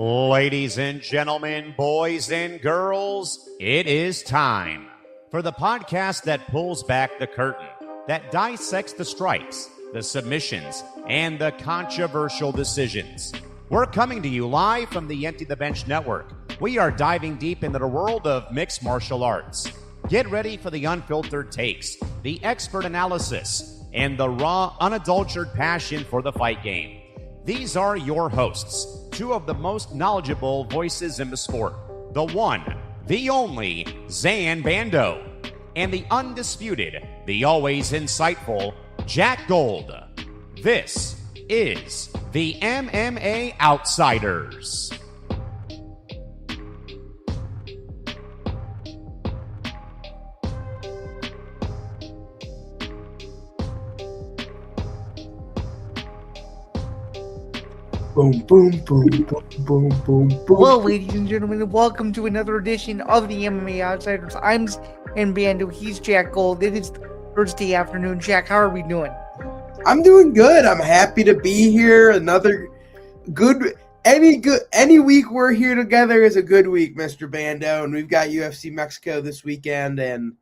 Ladies and gentlemen, boys and girls, it is time for the podcast that pulls back the curtain, that dissects the strikes, the submissions, and the controversial decisions. We're coming to you live from the Empty the Bench Network. We are diving deep into the world of mixed martial arts. Get ready for the unfiltered takes, the expert analysis, and the raw, unadulterated passion for the fight game. These are your hosts, two of the most knowledgeable voices in the sport. The one, the only, Zain Bando, and the undisputed, the always insightful, Jack Gold. This is the MMA Outsiders. Boom, boom, boom, boom, boom, boom, boom. Hello, ladies and gentlemen, and welcome to another edition of the MMA Outsiders. I'm Zain Bando. He's Jack Gold. It is Thursday afternoon. Jack, how are we doing? I'm doing good. I'm happy to be here. Another any week we're here together is a good week, Mr. Bando. And we've got UFC Mexico this weekend, and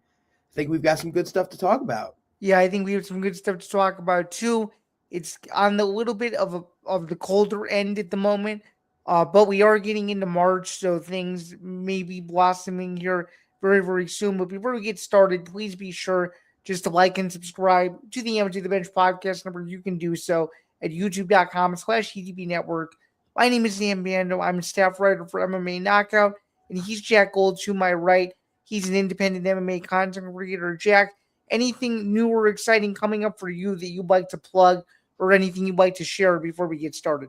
I think we've got some good stuff to talk about. Yeah, I think we have some good stuff to talk about too. It's on the little bit of the colder end at the moment, but we are getting into March, so things may be blossoming here very, very soon. But before we get started, please be sure just to like and subscribe to the Empty the Bench podcast number. You can do so at youtube.com/EDB Network. My name is Zain Bando. I'm a staff writer for MMA Knockout, and he's Jack Gold to my right. He's an independent MMA content creator. Jack, anything new or exciting coming up for you that you'd like to plug, or anything you'd like to share before we get started?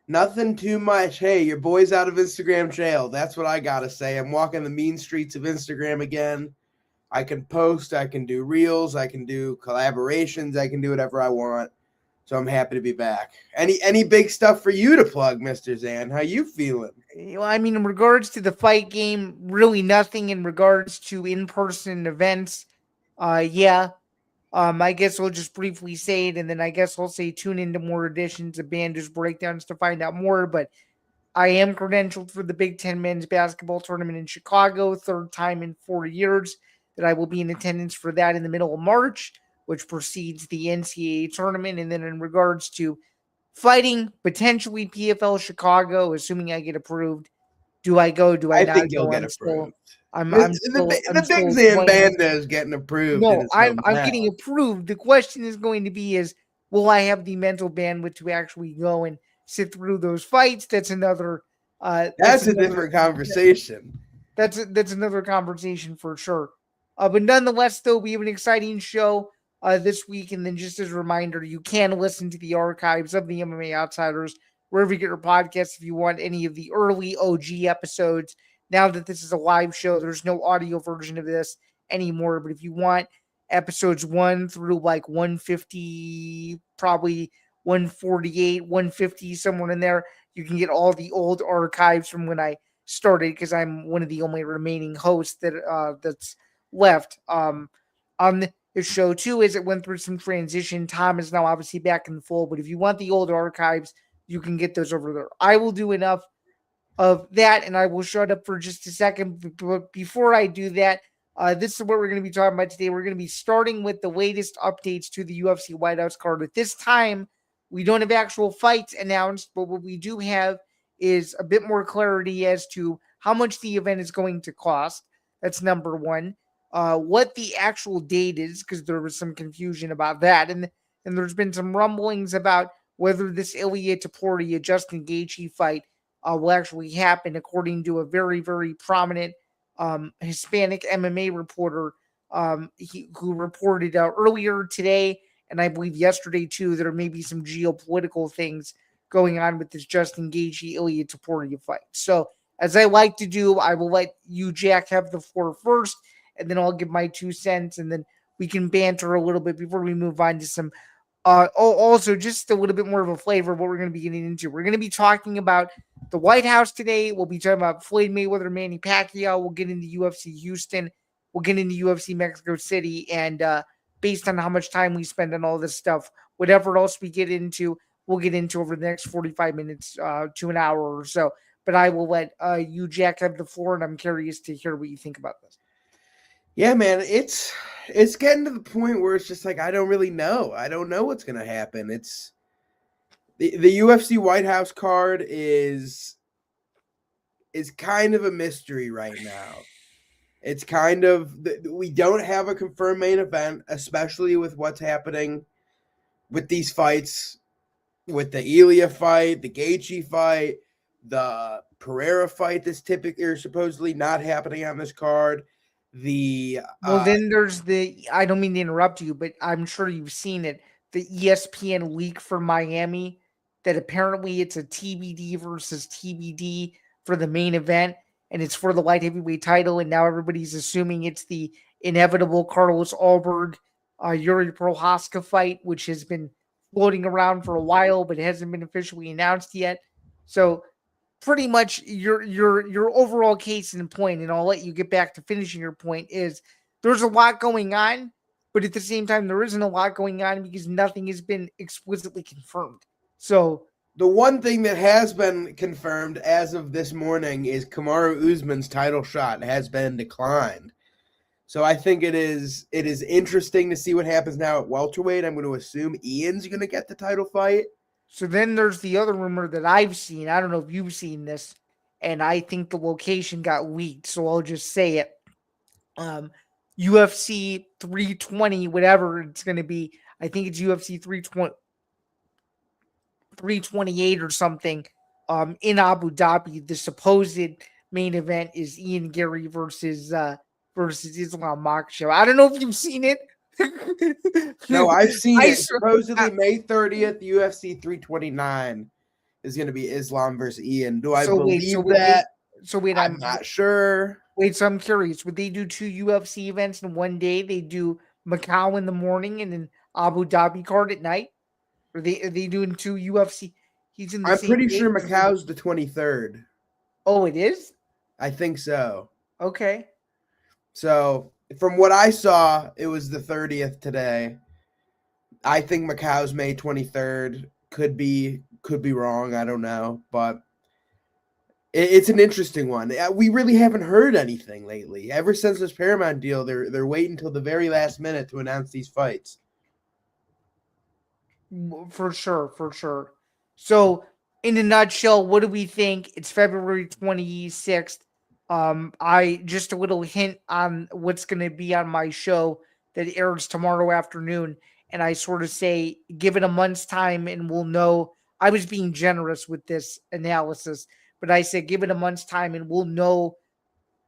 Nothing too much. Hey, your boy's out of Instagram jail. That's what I got to say. I'm walking the mean streets of Instagram again. I can post, I can do reels, I can do collaborations, I can do whatever I want. So I'm happy to be back. Any big stuff for you to plug, Mr. Zain? How you feeling? Well, I mean, in regards to the fight game, really nothing. In regards to in-person events, I guess we'll just briefly say it, and then I guess we'll say tune into more editions of Bando's Breakdowns to find out more. But I am credentialed for the Big Ten men's basketball tournament in Chicago, third time in 4 years that I will be in attendance for that in the middle of March, which precedes the NCAA tournament. And then in regards to fighting, potentially PFL Chicago, assuming I get approved. Do I go? Do I not? I think you'll get approved. The big Zain Bando is getting approved. No, I'm getting approved. The question is going to be will I have the mental bandwidth to actually go and sit through those fights? That's another. That's a different conversation. That's another conversation for sure. But nonetheless, though, we have an exciting show this week. And then just as a reminder, you can listen to the archives of the MMA Outsiders wherever you get your podcasts if you want any of the early OG episodes. Now that this is a live show, there's no audio version of this anymore. But if you want episodes 1 through like 150, probably 148, 150, somewhere in there, you can get all the old archives from when I started, because I'm one of the only remaining hosts that's left on the show too. As it went through some transition, Tom is now obviously back in the fold. But if you want the old archives, you can get those over there. I will do enough of that, and I will shut up for just a second. But before I do that, this is what we're going to be talking about today. We're going to be starting with the latest updates to the UFC White House card. At this time, we don't have actual fights announced, but what we do have is a bit more clarity as to how much the event is going to cost. That's number one. What the actual date is, because there was some confusion about that. And there's been some rumblings about whether this Ilia Topuria Justin Gaethje fight will actually happen, according to a very, very prominent Hispanic MMA reporter who reported earlier today, and I believe yesterday too, there may be some geopolitical things going on with this Justin Gaethje Ilia Topuria fight. So, as I like to do, I will let you, Jack, have the floor first, and then I'll give my 2 cents, and then we can banter a little bit before we move on to some also, just a little bit more of a flavor of what we're going to be getting into. We're going to be talking about the White House today. We'll be talking about Floyd, Mayweather and Manny Pacquiao. We'll get into UFC Houston. We'll get into UFC Mexico City. And based on how much time we spend on all this stuff, whatever else we get into, we'll get into over the next 45 minutes to an hour or so. but I will let you, Jack, have the floor, and I'm curious to hear what you think about this. Yeah, man, it's getting to the point where it's just like I don't really know. I don't know what's gonna happen. It's the UFC White House card is kind of a mystery right now. It's kind of we don't have a confirmed main event, especially with what's happening with these fights, with the Elia fight, the Gaethje fight, the Pereira fight. This typically or supposedly not happening on this card. Well, then there's I don't mean to interrupt you, but I'm sure you've seen it. The ESPN leak for Miami that apparently it's a TBD versus TBD for the main event, and it's for the light heavyweight title. And now everybody's assuming it's the inevitable Carlos Alberg, Yuri Prohaska fight, which has been floating around for a while, but hasn't been officially announced yet. So pretty much your overall case and point, and I'll let you get back to finishing your point, is there's a lot going on, but at the same time, there isn't a lot going on because nothing has been explicitly confirmed. So the one thing that has been confirmed as of this morning is Kamaru Usman's title shot has been declined. So I think it is interesting to see what happens now at welterweight. I'm going to assume Ian's going to get the title fight. So then there's the other rumor that I've seen. I don't know if you've seen this, and I think the location got leaked, so I'll just say it. UFC 320, whatever it's going to be. I think it's UFC 328 or something in Abu Dhabi. The supposed main event is Ian Gary versus Islam Makhachev. I don't know if you've seen it. No, I've seen it. Supposedly May 30th, UFC 329 is going to be Islam versus Ian. Do I believe that? I'm not sure. Wait, so I'm curious. Would they do 2 UFC events in one day? They do Macau in the morning and then Abu Dhabi card at night? Or are they doing 2 UFC? I'm pretty sure Macau's the 23rd. Oh, it is? I think so. Okay. So from what I saw, it was the 30th today. I think Macau's May 23rd. Could be wrong. I don't know, but it's an interesting one. We really haven't heard anything lately. Ever since this Paramount deal, they're waiting until the very last minute to announce these fights. For sure. So, in a nutshell, what do we think? It's February 26th. I just a little hint on what's going to be on my show that airs tomorrow afternoon, and I sort of say, give it a month's time and we'll know. I was being generous with this analysis, but I said, give it a month's time and we'll know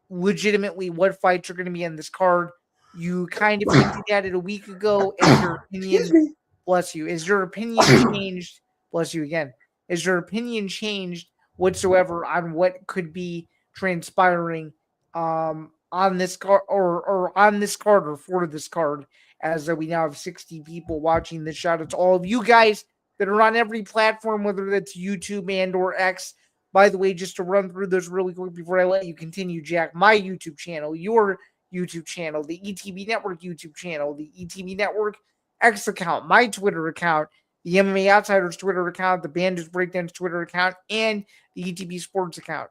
legitimately what fights are going to be on this card. You kind of hinted at it a week ago, and your opinion, bless you, is your opinion changed? Bless you again. Is your opinion changed whatsoever on what could be transpiring on this card or on this card or for this card, as we now have 60 people watching this. Shout out to all of you guys that are on every platform, whether that's YouTube and or X. By the way, just to run through those really quick before I let you continue, Jack, my YouTube channel, your YouTube channel, the ETB Network YouTube channel, the ETB Network X account, my Twitter account, the MMA Outsiders Twitter account, the Bando's Breakdowns Twitter account, and the ETB Sports account.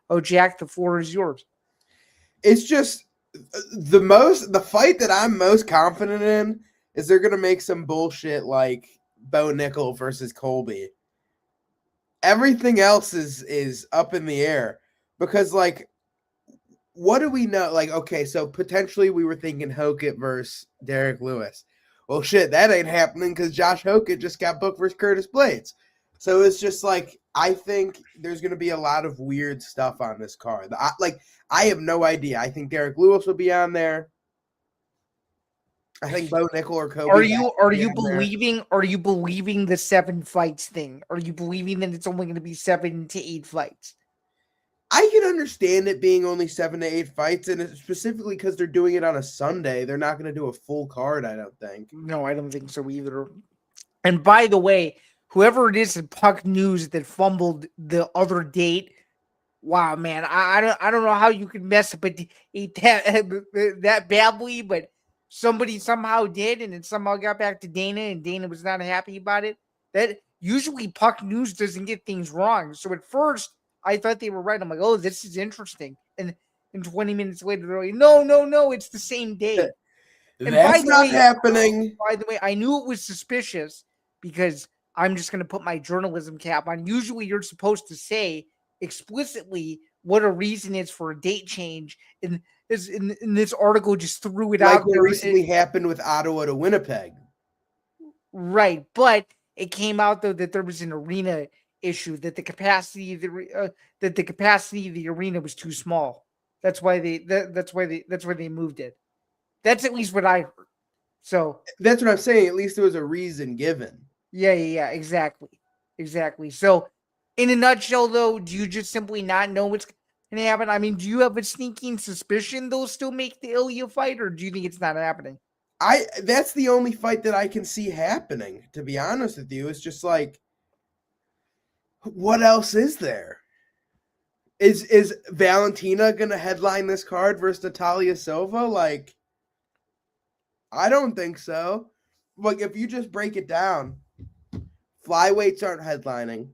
Oh, Jack, the floor is yours. It's just the fight that I'm most confident in is they're going to make some bullshit like Bo Nickel versus Colby. Everything else is up in the air because, like, what do we know? Like, okay, so potentially we were thinking Hokett versus Derek Lewis. Well, shit, that ain't happening because Josh Hokett just got booked versus Curtis Blades. So it's just like, I think there's going to be a lot of weird stuff on this card. I have no idea. I think Derek Lewis will be on there. I think Bo Nickel or Kobe. Are you believing the 7 fights thing? Are you believing that it's only going to be 7 to 8 fights? I can understand it being only 7 to 8 fights, and it's specifically because they're doing it on a Sunday. They're not going to do a full card, I don't think. No, I don't think so either. And by the way, whoever it is at Puck News that fumbled the other date, wow, man, I don't know how you could mess up that badly, but somebody somehow did, and it somehow got back to Dana, and Dana was not happy about it. That usually Puck News doesn't get things wrong. So at first, I thought they were right. I'm like, oh, this is interesting. And 20 minutes later, they're like, no, it's the same day. And That's not happening. By the way, I knew it was suspicious because I'm just going to put my journalism cap on. Usually you're supposed to say explicitly what a reason is for a date change. And this article just threw it out. Like what recently happened with Ottawa to Winnipeg. Right. But it came out, though, that there was an arena issue, that the capacity of the arena was too small. That's why they moved it. That's at least what I heard. So that's what I'm saying. At least there was a reason given. Yeah, exactly. So, in a nutshell, though, do you just simply not know what's going to happen? I mean, do you have a sneaking suspicion they'll still make the Ilya fight, or do you think it's not happening? That's the only fight that I can see happening, to be honest with you. It's just like, what else is there? Is Valentina gonna headline this card versus Natalia Silva? Like, I don't think so. Like, if you just break it down, flyweights aren't headlining.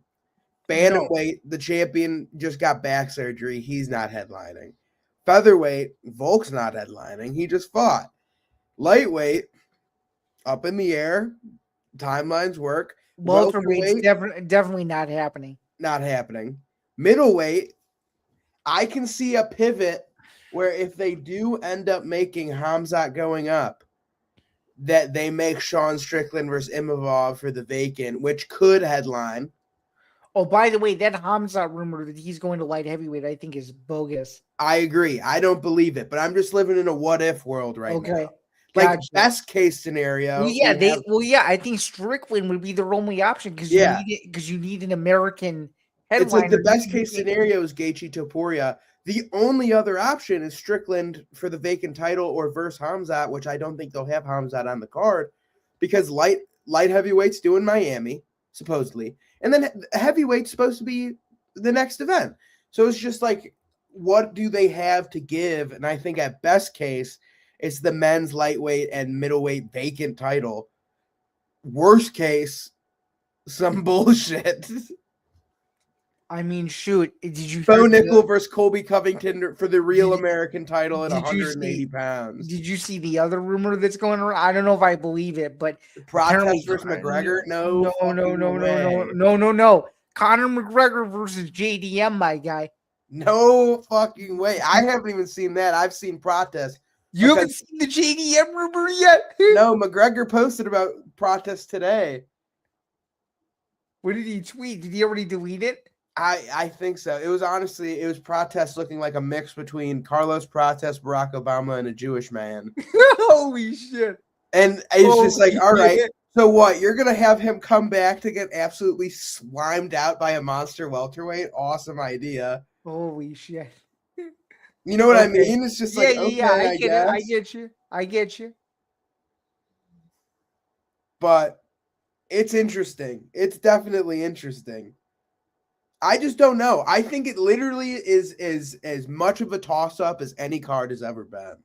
Bantamweight, the champion just got back surgery. He's not headlining. Featherweight, Volk's not headlining. He just fought. Lightweight, up in the air. Timelines work. Welterweight's definitely not happening. Not happening. Middleweight, I can see a pivot where if they do end up making Khamzat going up, that they make Sean Strickland versus Imavov for the vacant, which could headline. Oh, by the way, that Khamzat rumor that he's going to light heavyweight, I think, is bogus. I agree. I don't believe it, but I'm just living in a what-if world right now. Like, gotcha. Best case scenario. I think Strickland would be their only option because you need an American headliner. It's like the best case scenario is Gaethje Topuria. The only other option is Strickland for the vacant title or versus Khamzat, which I don't think they'll have Khamzat on the card because light heavyweight's due in Miami, supposedly. And then heavyweight's supposed to be the next event. So it's just like, what do they have to give? And I think at best case, it's the men's lightweight and middleweight vacant title. Worst case, some bullshit. I mean, shoot. Did you Bo Nickel versus Colby Covington for the real American title at 180 pounds? Did you see the other rumor that's going around? I don't know if I believe it, but Protest versus McGregor? No. Conor McGregor versus JDM, my guy. No fucking way. I haven't even seen that. I've seen Protest. You haven't seen the JDM rumor yet? No, McGregor posted about Protest today. What did he tweet? Did he already delete it? I think so. It was Protest looking like a mix between Carlos Protest, Barack Obama, and a Jewish man. Holy shit. And it's just like, all right, so what? You're going to have him come back to get absolutely slimed out by a monster welterweight? Awesome idea. Holy shit. You know what I mean? It's just like, I get you. But it's interesting. It's definitely interesting. I just don't know. I think it literally is as much of a toss-up as any card has ever been.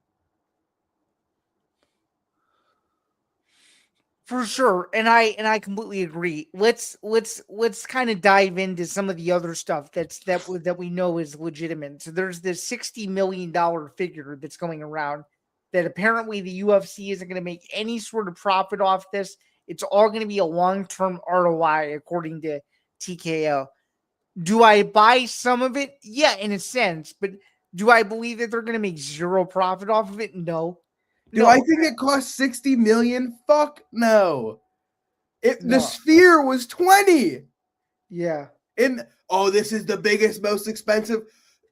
For sure, and I completely agree. Let's kind of dive into some of the other stuff that we know is legitimate. So there's this $60 million figure that's going around that apparently the UFC isn't going to make any sort of profit off this. It's all going to be a long-term ROI according to TKO. Do I buy some of it? Yeah, in a sense, but do I believe that they're going to make zero profit off of it? No. Do I think it costs $60 million? Fuck no. The Sphere was 20. Yeah. And this is the biggest, most expensive.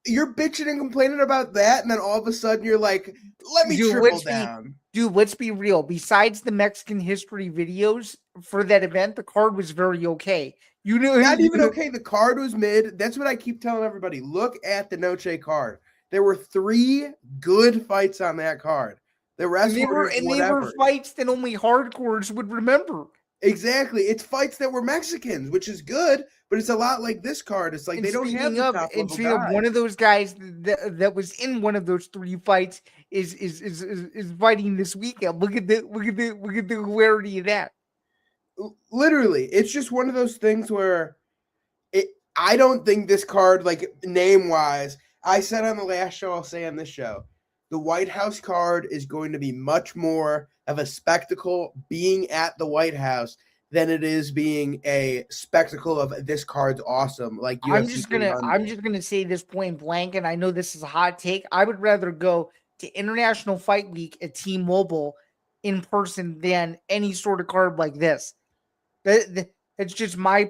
You're bitching and complaining about that, and then all of a sudden you're like, let me triple down. Let's be real. Besides the Mexican history videos for that event, the card was very okay. Not even okay. The card was mid. That's what I keep telling everybody. Look at the Noche card. There were 3 good fights on that card. The rest they were fights that only hardcores would remember. Exactly. It's fights that were Mexicans, which is good, but it's a lot like this card. It's like they don't have the top level guy. One of those guys that was in one of those 3 fights is fighting this weekend. Look at the hilarity of that. Literally, it's just one of those things where I don't think this card, like name-wise, I said on the last show, I'll say on this show, the White House card is going to be much more of a spectacle being at the White House than it is being a spectacle of this card's awesome. Like UFC I'm just gonna say this point blank, and I know this is a hot take. I would rather go to International Fight Week at T-Mobile in person than any sort of card like this. That's just my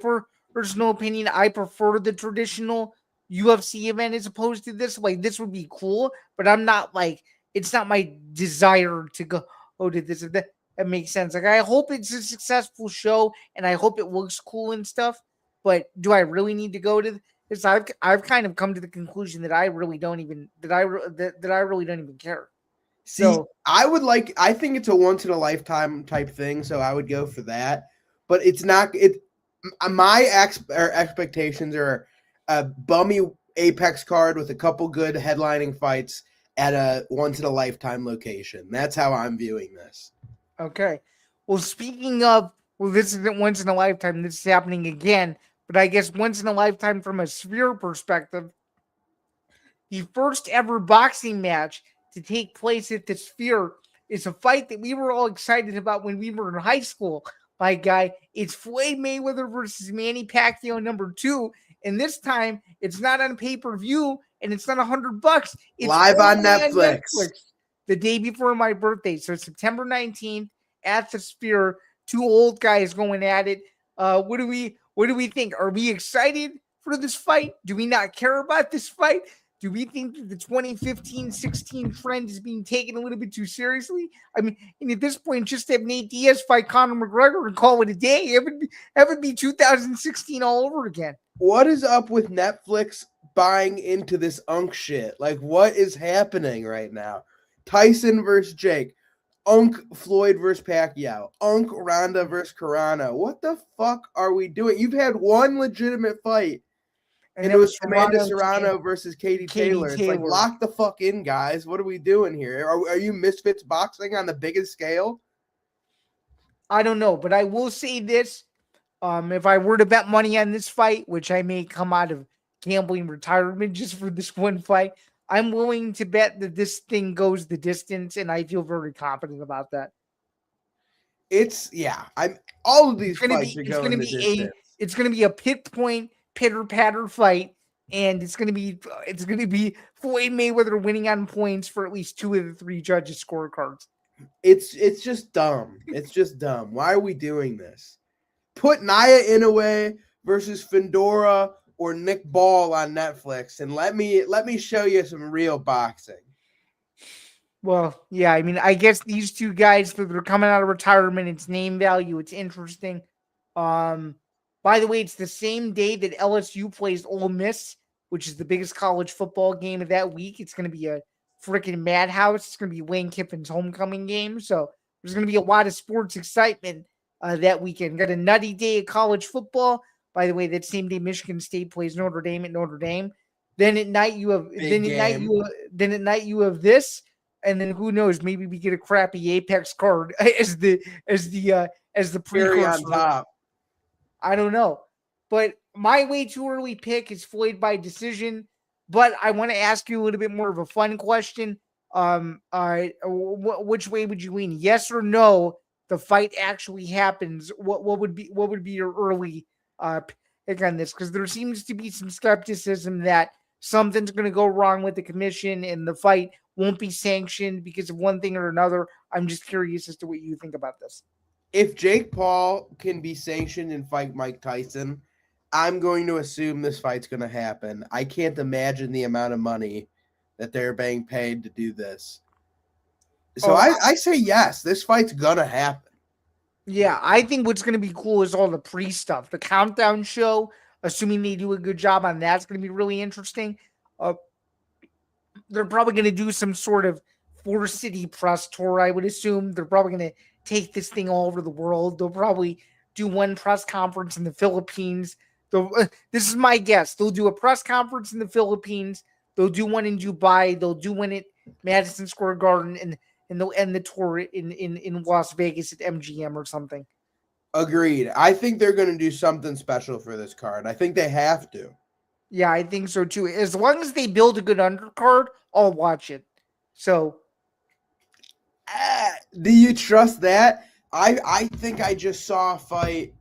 personal opinion. I prefer the traditional UFC event as opposed to this. Like, this would be cool, but I'm not like, it's not my desire to go to this. That makes sense. Like, I hope it's a successful show and I hope it looks cool and stuff, but do I really need to go to this? I've kind of come to the conclusion that I really don't even care. See, so, I think it's a once in a lifetime type thing, so I would go for that. But it's not. My expectations are a bummy Apex card with a couple good headlining fights at a once in a lifetime location. That's how I'm viewing this. Okay. Well, speaking of, this isn't once in a lifetime. This is happening again, but I guess once in a lifetime from a Sphere perspective. The first ever boxing match to take place at the Sphere is a fight that we were all excited about when we were in high school. My guy, it's Floyd Mayweather versus Manny Pacquiao #2, and this time it's not on pay-per-view and it's not $100. It's live on Netflix. The day before my birthday, so September 19th at the Sphere. Two old guys going at it. What do we think? Are we excited for this fight? Do we not care about this fight? Do we think that the 2015-16 trend is being taken a little bit too seriously? I mean, and at this point, just have Nate Diaz fight Conor McGregor and call it a day. It would be 2016 all over again. What is up with Netflix buying into this unk shit? Like, what is happening right now? Tyson versus Jake. Unk Floyd versus Pacquiao. Unk Ronda versus Kavanagh. What the fuck are we doing? You've had one legitimate fight. And it was Amanda Serrano versus Katie Taylor. It's like, lock the fuck in, guys. What are we doing here? Are you Misfits boxing on the biggest scale? I don't know, but I will say this. If I were to bet money on this fight, which I may come out of gambling retirement just for this one fight, I'm willing to bet that this thing goes the distance, and I feel very confident about that. All of these fights are going the distance. It's going to be a pit point, pitter-patter fight, and it's going to be Floyd Mayweather winning on points for at least 2 of the 3 judges' scorecards. It's just dumb. It's just dumb. Why are we doing this? Put Nia Inoue versus Fedora or Nick Ball on Netflix, and let me show you some real boxing. Well, yeah, I mean, I guess these two guys, they're coming out of retirement. It's name value. It's interesting. By the way, it's the same day that LSU plays Ole Miss, which is the biggest college football game of that week. It's going to be a freaking madhouse. It's going to be Lane Kiffin's homecoming game. So there's going to be a lot of sports excitement that weekend. Got a nutty day of college football. By the way, that same day Michigan State plays Notre Dame at Notre Dame. Then at night you have this, and then who knows? Maybe we get a crappy Apex card as the precursor. On top. I don't know, but my way too early pick is Floyd by decision. But I want to ask you a little bit more of a fun question. Which way would you lean? Yes or no? The fight actually happens. What would be your early pick on this? Because there seems to be some skepticism that something's going to go wrong with the commission and the fight won't be sanctioned because of one thing or another. I'm just curious as to what you think about this. If Jake Paul can be sanctioned and fight Mike Tyson, I'm going to assume this fight's going to happen. I can't imagine the amount of money that they're being paid to do this. So I say yes, this fight's going to happen. Yeah, I think what's going to be cool is all the pre-stuff. The countdown show, assuming they do a good job on that's going to be really interesting. They're probably going to do some sort of 4-city press tour, I would assume. They're probably going to take this thing all over the world. They'll probably do one press conference in the Philippines. This is my guess. They'll do a press conference in the Philippines. They'll do one in Dubai. They'll do one at Madison Square Garden, and they'll end the tour in Las Vegas at MGM or something. Agreed. I think they're going to do something special for this card. I think they have to. Yeah, I think so too. As long as they build a good undercard, I'll watch it. So, do you trust that? I think I just saw a fight.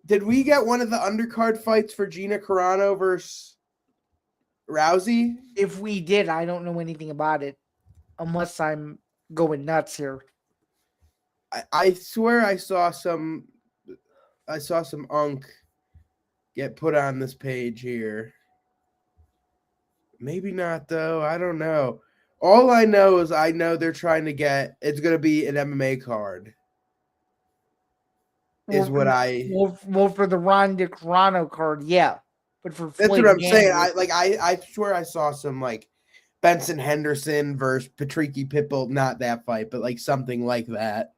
Did we get one of the undercard fights for Gina Carano versus Rousey? if we did, I don't know anything about it unless I'm going nuts here. I swear I saw some unk get put on this page here. Maybe not though. I don't know. All I know is I know they're trying to get it's going to be an MMA card. Is what I well for the Ronda Carano card, yeah. But for that's Floyd what I'm and saying. Andrew, I swear I saw some like Benson Henderson versus Patricky Pitbull, not that fight, but like something like that.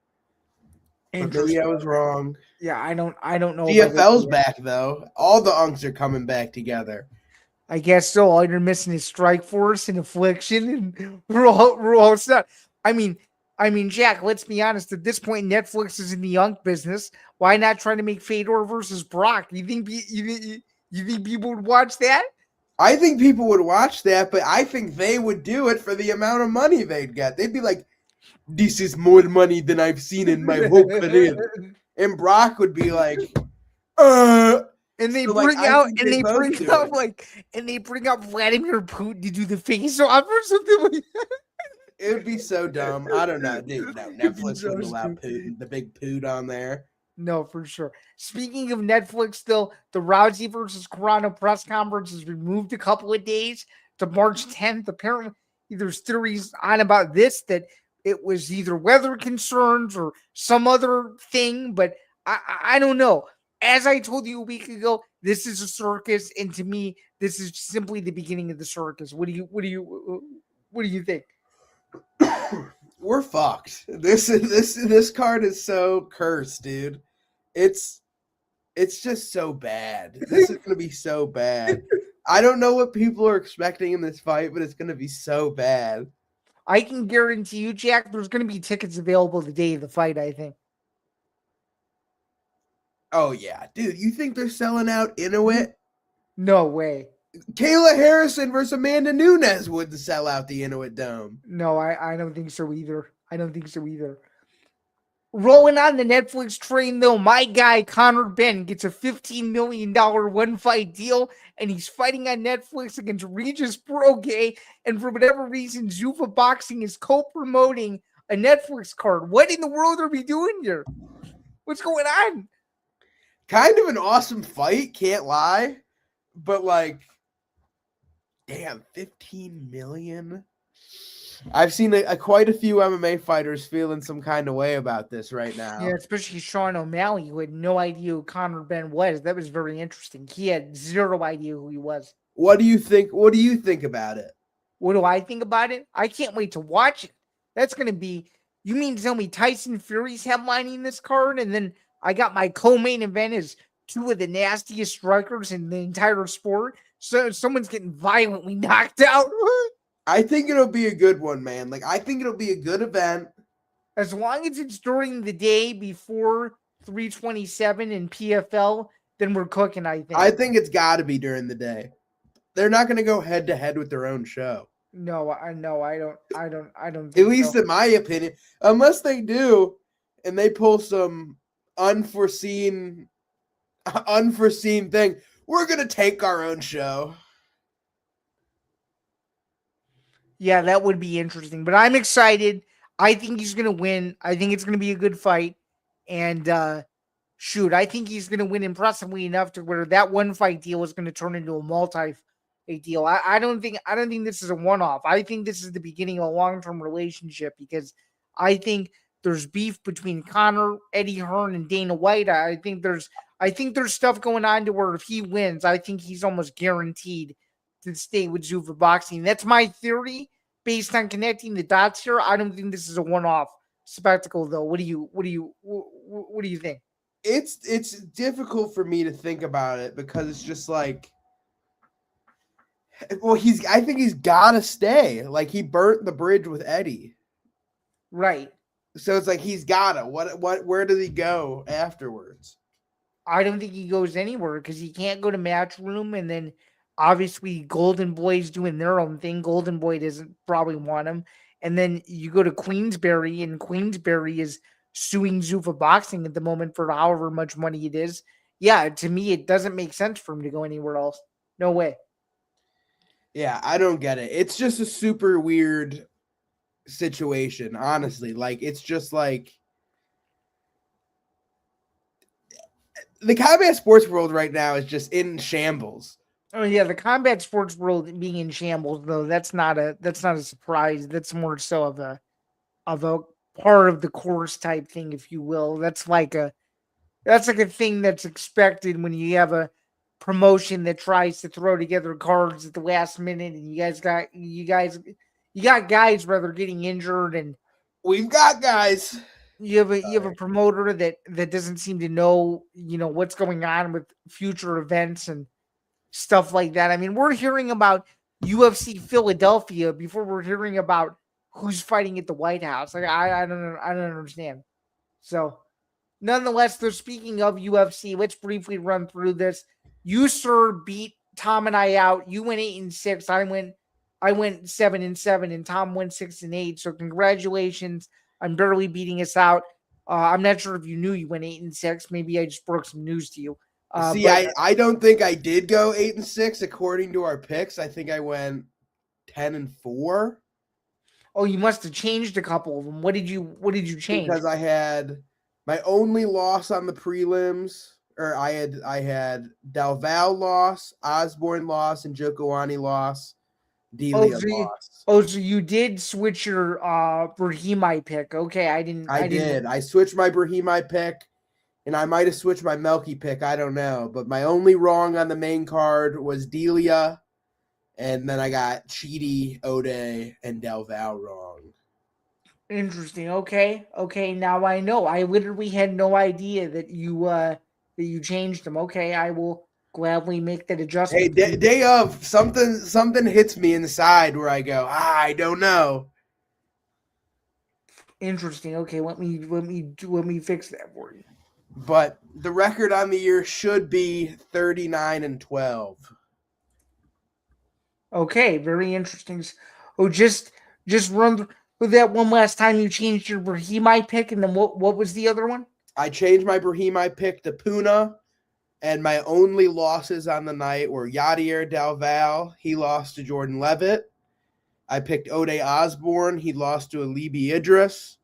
But maybe I was wrong. Yeah, I don't know. GFL's back though. All the unks are coming back together. I guess so. All you're missing is Strike Force and Affliction, and we're all set. I mean, Jack. Let's be honest. At this point, Netflix is in the unk business. Why not try to make Fedor versus Brock? You think people would watch that? I think people would watch that, but I think they would do it for the amount of money they'd get. They'd be like, "This is more money than I've seen in my whole career," and Brock would be like, And they So, bring like, out, I think and they they both bring do out it. like, and they bring out Vladimir Putin to do the face off or something like that. It would be so dumb. I don't know, dude. No, It'd be Netflix so wouldn't allow stupid. Putin, the big Poot on there. No, for sure. Speaking of Netflix, though, the Rousey versus Carano press conference is removed a couple of days to March 10th. Apparently, there's theories on about this that it was either weather concerns or some other thing, but I don't know. As I told you a week ago, this is a circus, and to me, this is simply the beginning of the circus. What do you think? We're fucked. This card is so cursed, dude. It's just so bad. This is gonna be so bad. I don't know what people are expecting in this fight, but it's gonna be so bad. I can guarantee you, Jack, there's going to be tickets available the day of the fight, I think. Oh yeah, dude. You think they're selling out Inuit? No way. Kayla Harrison versus Amanda Nunes would sell out the Inuit Dome. No, I don't think so either. Rolling on the Netflix train, though, my guy Conor Ben gets a $15 million one-fight deal, and he's fighting on Netflix against Regis Brogue, and for whatever reason, Zuffa Boxing is co-promoting a Netflix card. What in the world are we doing here? What's going on? Kind of an awesome fight, can't lie. But like, damn, 15 million. I've seen quite a few MMA fighters feeling some kind of way about this right now. Yeah, especially Sean O'Malley, who had no idea who Conor Ben was. That was very interesting. He had zero idea who he was. What do you think? What do you think about it? What do I think about it? I can't wait to watch it. That's going to be, you mean to tell me Tyson Fury's headlining this card, and then I got my co-main event as two of the nastiest strikers in the entire sport? So someone's getting violently knocked out. I think it'll be a good one, man. Like, I think it'll be a good event. As long as it's during the day before 327 in PFL, then we're cooking, I think. I think it's got to be during the day. They're not going to go head to head with their own show. No, I don't think At least so. in my opinion, unless they do and they pull some unforeseen thing, we're going to take our own show. Yeah, that would be interesting. But I'm excited. I think he's going to win. I think it's going to be a good fight. And I think he's going to win impressively enough to where that one fight deal is going to turn into a multi-fight deal. I don't think this is a one-off. I think this is the beginning of a long-term relationship because I think there's beef between Conor, Eddie Hearn, and Dana White. I think there's stuff going on to where if he wins, I think he's almost guaranteed to stay with Zuffa Boxing. That's my theory based on connecting the dots here. I don't think this is a one-off spectacle, though. What do you think? It's difficult for me to think about it because it's just like, well, I think he's got to stay. Like, he burnt the bridge with Eddie. Right. So it's like he's gotta. Where does he go afterwards? I don't think he goes anywhere because he can't go to Matchroom, and then obviously Golden Boy's doing their own thing. Golden Boy doesn't probably want him. And then you go to Queensberry, and Queensberry is suing Zuffa Boxing at the moment for however much money it is. Yeah, to me, it doesn't make sense for him to go anywhere else. No way. Yeah, I don't get it. It's just a super weird situation, honestly. Like, it's just like the combat sports world right now is just in shambles. Oh yeah, the combat sports world being in shambles, though, that's not a surprise. That's more so of a part of the course type thing, if you will. That's like a thing that's expected when you have a promotion that tries to throw together cards at the last minute, and you got guys rather getting injured, and we've got guys. You have a promoter that doesn't seem to know, what's going on with future events and stuff like that. I mean, we're hearing about UFC Philadelphia before we're hearing about who's fighting at the White House. Like, I don't understand. So, nonetheless, they're speaking of UFC. Let's briefly run through this. You, sir, beat Tom and I out. You went 8-6. I went 7-7, and Tom went 6-8. So, congratulations on barely beating us out. I'm not sure if you knew you went 8-6. Maybe I just broke some news to you. I don't think I did go 8-6 according to our picks. I think I went 10-4. Oh, you must have changed a couple of them. What did you change? Because I had my only loss on the prelims, or I had Del Val loss, Osborne loss, and Jokowani loss. Delia loss. So you did switch your Brahimi pick. Okay, I didn't. I switched my Brahimi pick. And I might have switched my Melky pick. I don't know. But my only wrong on the main card was Delia. And then I got Chidi, Ode, and Del Val wrong. Interesting. Okay. Now I know. I literally had no idea that you changed them. Okay, I will gladly make that adjustment. Hey, day of, something hits me inside where I go, I don't know. Interesting. Okay, let me fix that for you. But the record on the year should be 39-12. Okay, very interesting. Oh, just run through that one last time. You changed your Brahimi pick, and then what was the other one? I changed my Brahimi pick to Puna, and my only losses on the night were Yadier Dalval. He lost to Jordan Levitt. I picked Ode Osborne. He lost to Alibi Idris.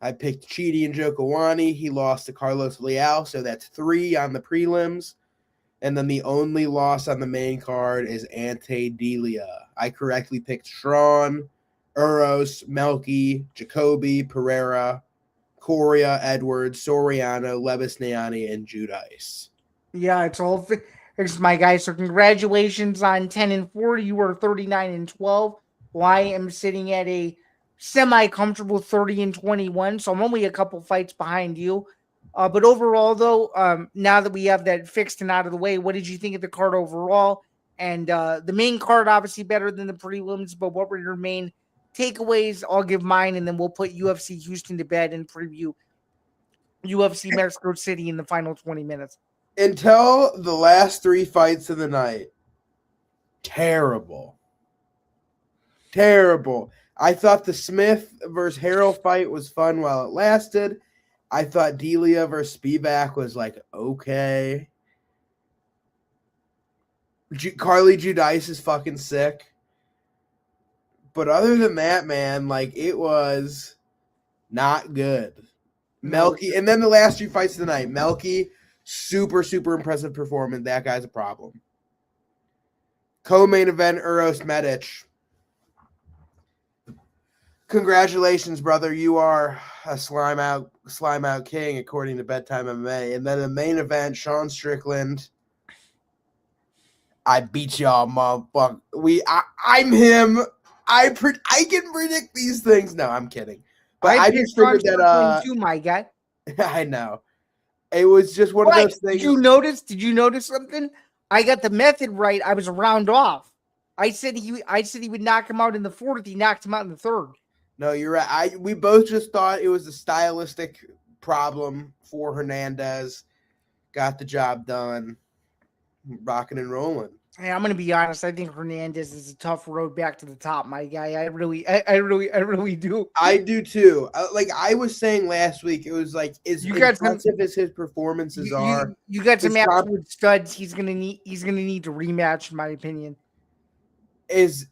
I picked Chidi and Jokowani. He lost to Carlos Leal, so that's 3 on the prelims. And then the only loss on the main card is Ante Delia. I correctly picked Strawn, Uros, Melky, Jacoby, Pereira, Coria, Edwards, Soriano, Lebus Neani, and Judice. Yeah, it's my guy. So congratulations on 10-4. You were 39-12. Well, I am sitting at a semi-comfortable 30-21, so I'm only a couple fights behind you. But overall, though, now that we have that fixed and out of the way, what did you think of the card overall? And the main card, obviously, better than the prelims, but what were your main takeaways? I'll give mine, and then we'll put UFC Houston to bed and preview UFC Mexico City in the final 20 minutes. Until the last 3 fights of the night, terrible. I thought the Smith versus Harrell fight was fun while it lasted. I thought Delia versus Spivak was like, okay. Carly Judice is fucking sick. But other than that, man, like, it was not good. Melky, and then the last 2 fights of the night, Melky, super, super impressive performance. That guy's a problem. Co-main event, Uros Medic. Congratulations, brother. You are a slime out king, according to Bedtime MMA. And then the main event, Sean Strickland. I beat y'all, motherfucker. I'm him. I can predict these things. No, I'm kidding. But I just figured that too, my guy. I know. It was just one of those things. Did you notice something? I got the method right. I was a round off. I said he would knock him out in the 4th. He knocked him out in the 3rd. No, you're right. We both just thought it was a stylistic problem for Hernandez. Got the job done. Rocking and rolling. Hey, I'm going to be honest. I think Hernandez is a tough road back to the top, my guy. I really do. I do too. Like I was saying last week, it was like as impressive as his performances are. You got some absolute studs. He's gonna need to rematch, in my opinion. As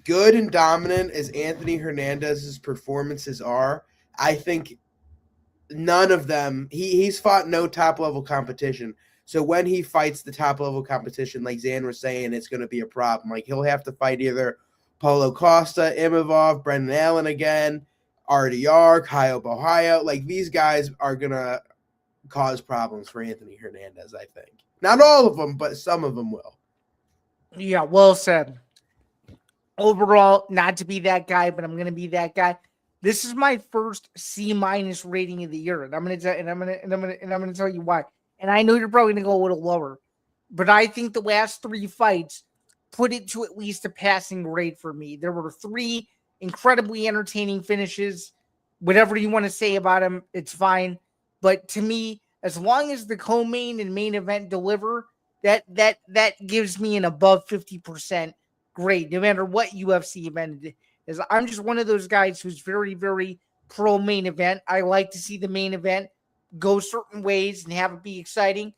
good and dominant as Anthony Hernandez's performances are, I think none of them. He's fought no top level competition. So when he fights the top level competition, like Zain was saying, it's going to be a problem. Like he'll have to fight either Paulo Costa, Imavov, Brendan Allen again, RDR, Caio Borralho. Like these guys are going to cause problems for Anthony Hernandez, I think. Not all of them, but some of them will. Yeah, well said. Overall, not to be that guy, but I'm going to be that guy. This is my first C- rating of the year, and I'm going to tell you why. And I know you're probably going to go a little lower, but I think the last 3 fights put it to at least a passing grade for me. There were 3 incredibly entertaining finishes. Whatever you want to say about them, it's fine. But to me, as long as the co-main and main event deliver, that gives me an above 50% grade, no matter what UFC event it is. I'm just one of those guys who's very, very pro main event. I like to see the main event go certain ways and have it be exciting.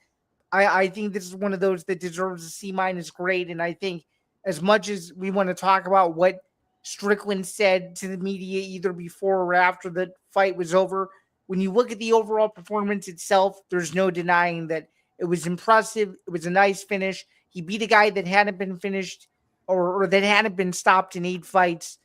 I think this is one of those that deserves a C- grade. And I think as much as we want to talk about what Strickland said to the media either before or after the fight was over, when you look at the overall performance itself, there's no denying that it was impressive. It was a nice finish. He beat a guy that hadn't been finished or that hadn't been stopped in 8 fights.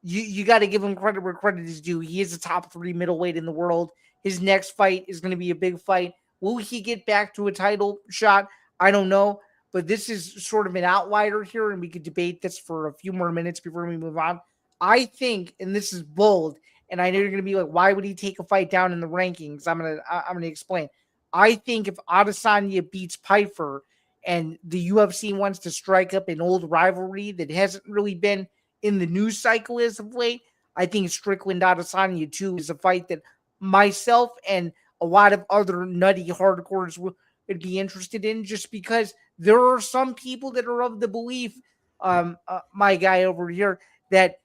You got to give him credit where credit is due. He is a top 3 middleweight in the world. His next fight is going to be a big fight. Will he get back to a title shot? I don't know. But this is sort of an outlier here, and we could debate this for a few more minutes before we move on. I think, and this is bold, and I know you're going to be like, why would he take a fight down in the rankings? I'm gonna explain. I think if Adesanya beats Pyfer and the UFC wants to strike up an old rivalry that hasn't really been in the news cycle as of late, I think Strickland Adesanya 2 is a fight that myself and a lot of other nutty hardcores would be interested in, just because there are some people that are of the belief, my guy over here, that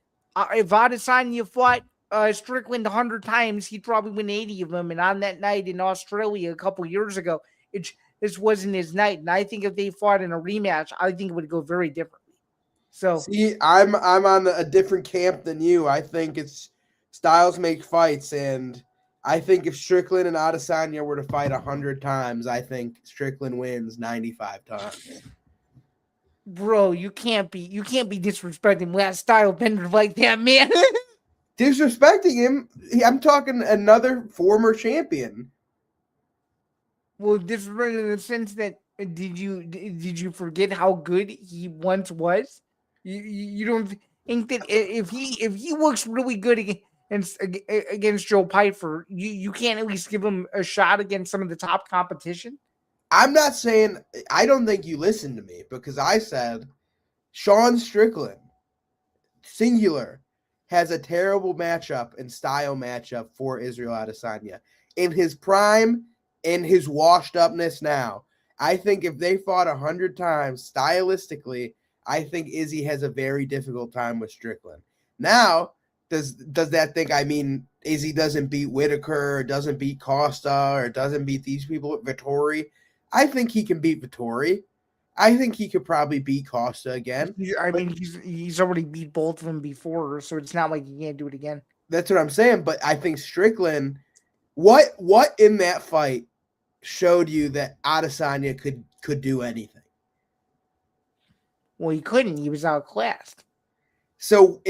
if Adesanya fought Strickland 100 times, he'd probably win 80 of them. And on that night in Australia a couple years ago, this wasn't his night. And I think if they fought in a rematch, I think it would go very differently. So see, I'm on a different camp than you. I think it's styles make fights, and I think if Strickland and Adesanya were to fight 100 times, I think Strickland wins 95 times. Bro, you can't be disrespecting last style bender like that, man. Disrespecting him? I'm talking another former champion. Well, disrespecting in the sense that did you forget how good he once was? You don't think that if he looks really good against Joe Pyfer, you can't at least give him a shot against some of the top competition? I'm not saying – I don't think you listened to me, because I said Sean Strickland, singular, has a terrible matchup and style matchup for Israel Adesanya. In his prime, in his washed-upness now, I think if they fought 100 times stylistically, I think Izzy has a very difficult time with Strickland. Now, does that think, I mean, Izzy doesn't beat Whitaker, or doesn't beat Costa, or doesn't beat these people with Vettori? I think he can beat Vettori. I think he could probably beat Costa again. I mean, he's already beat both of them before, so it's not like he can't do it again. That's what I'm saying. But I think Strickland, what in that fight showed you that Adesanya could do anything? Well, he couldn't. He was outclassed. So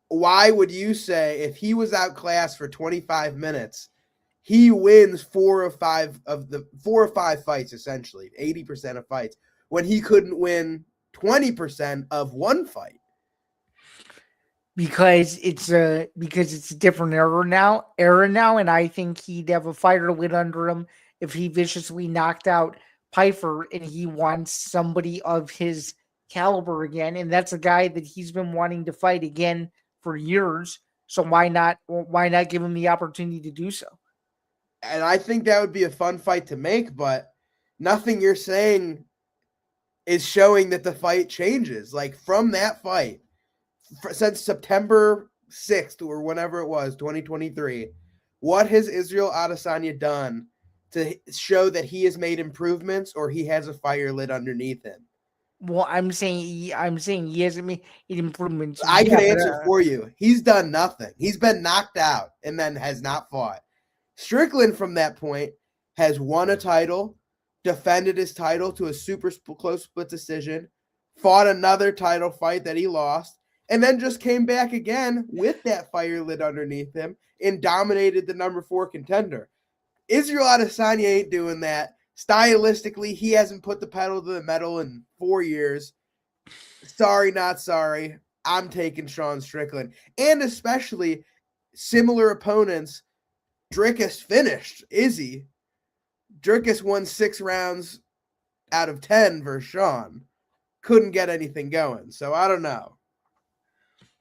why would you say if he was outclassed for 25 minutes, he wins 4 or 5 fights, essentially 80% of fights, when he couldn't win 20% of one fight? Because it's a different era now, and I think he'd have a fighter lit under him if he viciously knocked out Pyfer, and he wants somebody of his caliber again, and that's a guy that he's been wanting to fight again for years. So why not give him the opportunity to do so? And I think that would be a fun fight to make, but nothing you're saying is showing that the fight changes. Like from that fight, since September 6th or whenever it was, 2023, what has Israel Adesanya done to show that he has made improvements or he has a fire lit underneath him? Well, I'm saying he hasn't made improvements. I can answer for you. He's done nothing. He's been knocked out and then has not fought. Strickland from that point has won a title, defended his title to a super close split decision, fought another title fight that he lost, and then just came back again with that fire lit underneath him and dominated the number 4 contender. Israel Adesanya ain't doing that. Stylistically, he hasn't put the pedal to the metal in 4 years. Sorry, not sorry. I'm taking Sean Strickland. And especially similar opponents, Dricus finished. Izzy. Dricus won 6 rounds out of 10 versus Sean. Couldn't get anything going. So I don't know.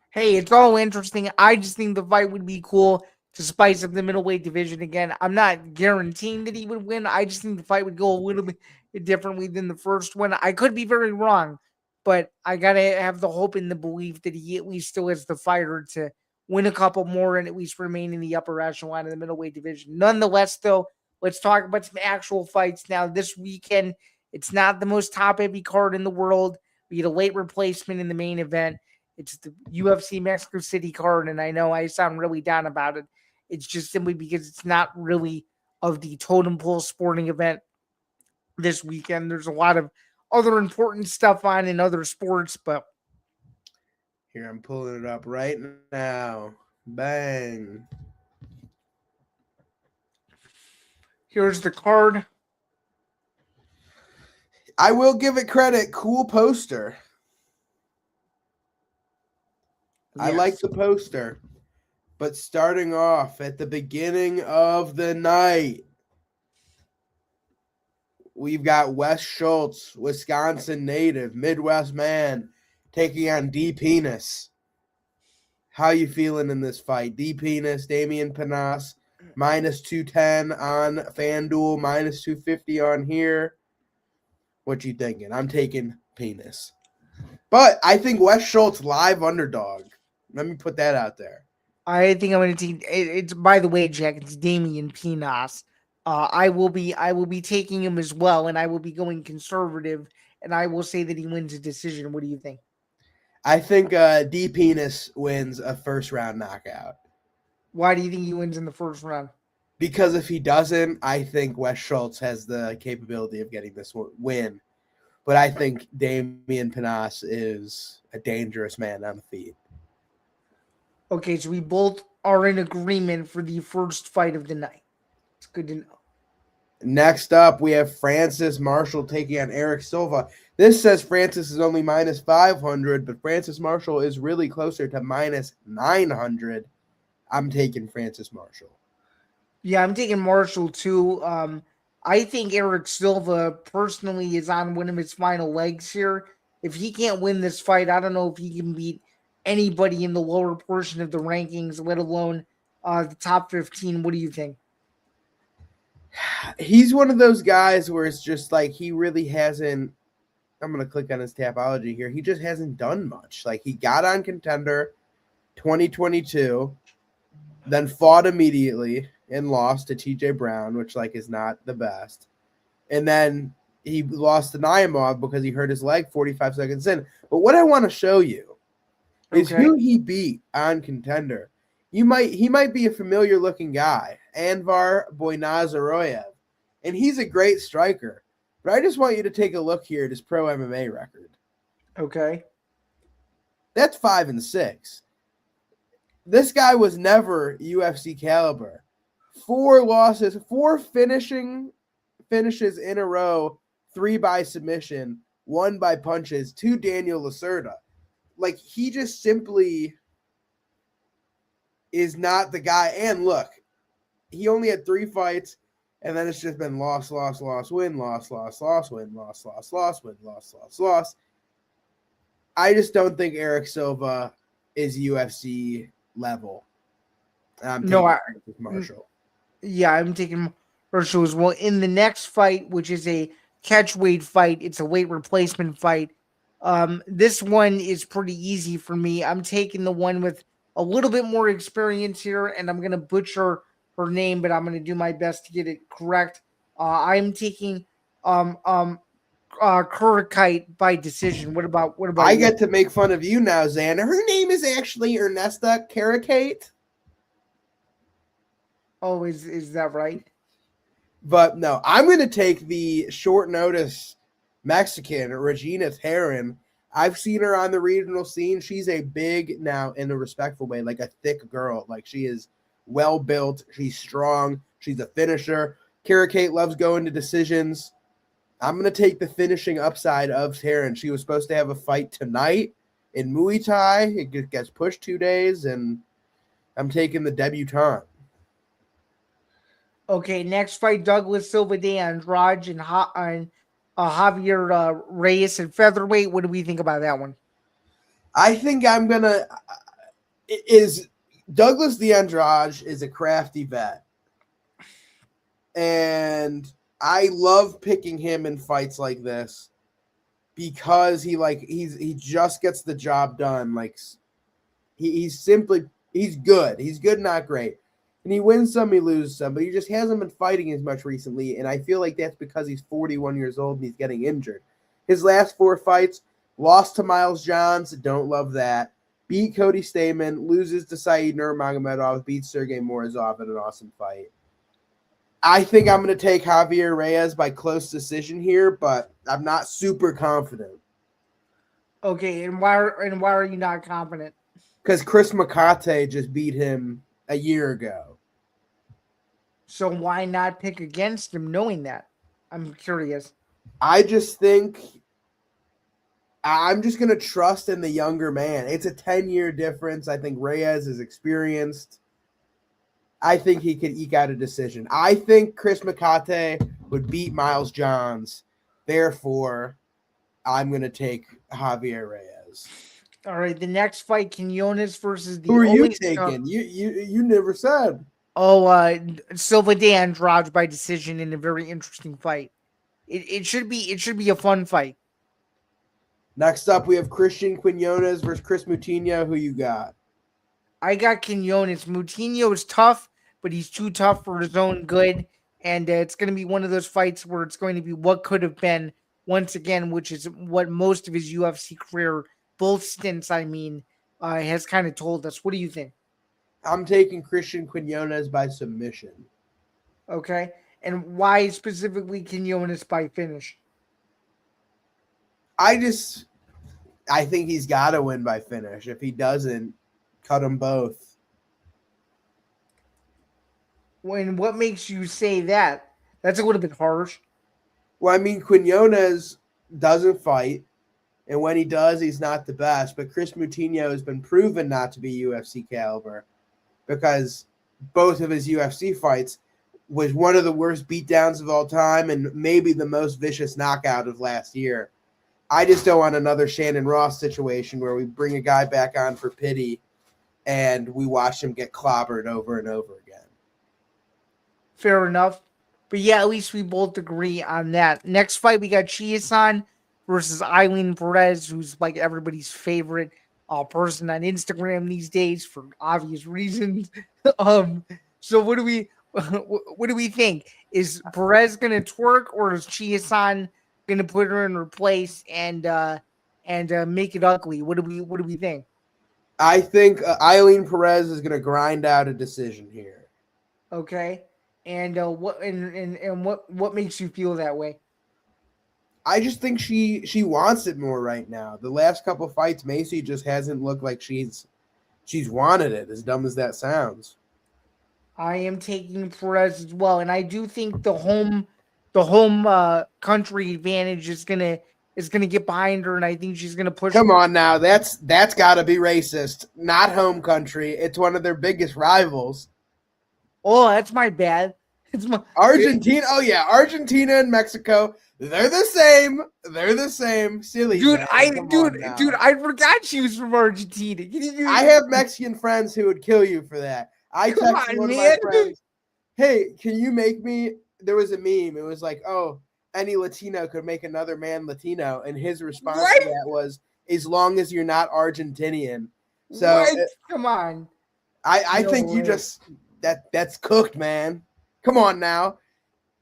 Hey, it's all interesting. I just think the fight would be cool to spice up the middleweight division again. I'm not guaranteeing that he would win. I just think the fight would go a little bit differently than the first one. I could be very wrong, but I got to have the hope and the belief that he at least still has the fighter to win a couple more and at least remain in the upper echelon of the middleweight division. Nonetheless, though, let's talk about some actual fights now. This weekend, it's not the most top-heavy card in the world. We get a late replacement in the main event. It's the UFC Mexico City card, and I know I sound really down about it. It's just simply because it's not really of the totem pole sporting event this weekend. There's a lot of other important stuff on in other sports, but here, I'm pulling it up right now. Bang. Here's the card. I will give it credit. Cool poster. Yes. I like the poster. But starting off at the beginning of the night, we've got Wes Schultz, Wisconsin native, Midwest man, taking on D Penis. How you feeling in this fight? D Penis, Damian Panas, minus 210 on FanDuel, minus 250 on here. What you thinking? I'm taking Penis. But I think Wes Schultz live underdog. Let me put that out there. I think I'm going to take it's. By the way, Jack, it's Damian Pinas. I will be taking him as well, and I will be going conservative, and I will say that he wins a decision. What do you think? I think D Penis wins a first round knockout. Why do you think he wins in the first round? Because if he doesn't, I think Wes Schultz has the capability of getting this win. But I think Damian Panas is a dangerous man on the feet. Okay, so we both are in agreement for the first fight of the night. It's good to know. Next up, we have Francis Marshall taking on Eric Silva. This says Francis is only minus 500, but Francis Marshall is really closer to minus 900. I'm taking Francis Marshall. Yeah, I'm taking Marshall too. I think Eric Silva personally is on one of his final legs here. If he can't win this fight, I don't know if he can beat anybody in the lower portion of the rankings, let alone the top 15. What do you think? He's one of those guys where it's just like he really hasn't. I'm going to click on his Tapology here. He just hasn't done much. Like he got on Contender 2022, then fought immediately and lost to TJ Brown, which like is not the best. And then he lost to Naimov because he hurt his leg 45 seconds in. But what I want to show you is who he beat on Contender. He might be a familiar looking guy, Anvar Boynazaroyev, and he's a great striker. But I just want you to take a look here at his pro MMA record. Okay. That's 5-6. This guy was never UFC caliber. 4 losses, 4 finishes in a row, 3 by submission, 1 by punches, 2 Daniel Lacerda. Like, he just simply is not the guy. And look, he only had 3 fights, and then it's just been loss, loss, loss, win, loss, loss, loss, win, loss, loss, loss, win, loss, loss, loss. I just don't think Eric Silva is UFC level. I'm No, taking Marshall. Yeah, I'm taking Marshall as well. In the next fight, which is a catch weight fight, it's a weight replacement fight. This one is pretty easy for me. I'm taking the one with a little bit more experience here, and I'm gonna butcher her name, but I'm gonna do my best to get it correct. I'm taking Kurikite by decision. What about I you? get to make fun of you now, Zain. Her name is actually Ernesta Karakate. Oh, is that right? But no, I'm going to take the short notice Mexican, Regina Terran. I've seen her on the regional scene. She's a big, now in a respectful way, like a thick girl. Like she is well built. She's strong. She's a finisher. Karakate loves going to decisions. I'm going to take the finishing upside of Terran. She was supposed to have a fight tonight in Muay Thai. It gets pushed 2 days, and I'm taking the debutante. Okay, next fight, Douglas Silva de Andrade and Javier Reyes at featherweight. What do we think about that one? I think I'm going to – is Douglas de Andrade is a crafty vet. And I love picking him in fights like this because he just gets the job done. Like he's good. He's good, not great. And he wins some, he loses some, but he just hasn't been fighting as much recently. And I feel like that's because he's 41 years old and he's getting injured. His last 4 fights, lost to Miles Johns, don't love that. Beat Cody Stamann, loses to Saeed Nurmagomedov, beats Sergey Morozov in an awesome fight. I think I'm going to take Javier Reyes by close decision here, but I'm not super confident. Okay, and why are you not confident? Because Chris McCate just beat him a year ago. So why not pick against him knowing that? I'm curious. I just think I'm just going to trust in the younger man. It's a 10-year difference. I think Reyes is experienced. I think he could eke out a decision. I think Chris McCate would beat Miles Johns. Therefore, I'm going to take Javier Reyes. All right, the next fight, Quinones versus the. Who are you taking? You never said. Oh, Silva de Andrade by decision in a very interesting fight. It should be a fun fight. Next up, we have Christian Quinones versus Chris Moutinho. Who you got? I got Quinones. Moutinho is tough, but he's too tough for his own good. And it's going to be one of those fights where it's going to be what could have been once again, which is what most of his UFC career, both stints, has kind of told us. What do you think? I'm taking Christian Quinones by submission. Okay. And why specifically Quinones by finish? I think he's got to win by finish. If he doesn't, cut them both. What makes you say that? That's a little bit harsh. Well, I mean, Quinones doesn't fight, and when he does, he's not the best. But Chris Moutinho has been proven not to be UFC caliber because both of his UFC fights was one of the worst beatdowns of all time and maybe the most vicious knockout of last year. I just don't want another Shannon Ross situation where we bring a guy back on for pity and we watch him get clobbered over and over again. Fair enough. But yeah, at least we both agree on that. Next fight, we got Chiasson versus Eileen Perez, who's like everybody's favorite person on Instagram these days for obvious reasons. So what do we think? Is Perez gonna twerk, or is Chiasson gonna put her in her place and make it ugly? What do we think? I think Eileen Perez is gonna grind out a decision here. Okay. And what makes you feel that way? I just think she wants it more right now. The last couple of fights, Macy just hasn't looked like she's wanted it, as dumb as that sounds. I am taking Perez as well, and I do think the home country advantage is gonna get behind her, and I think she's gonna push. Come on now, that's got to be racist. Not home country. It's one of their biggest rivals. Oh, that's my bad. It's my Argentina. Oh yeah, Argentina and Mexico. They're the same. They're the same. Silly. Dude, I forgot she was from Argentina. I have Mexican friends who would kill you for that. I Come texted on, one of my man. friends, hey, can you make me, there was a meme. It was like, oh, any Latino could make another man Latino. And his response What? to that was, as long as you're not Argentinian. So What? Come on. I No think you way. just, that's cooked, man. Come on now.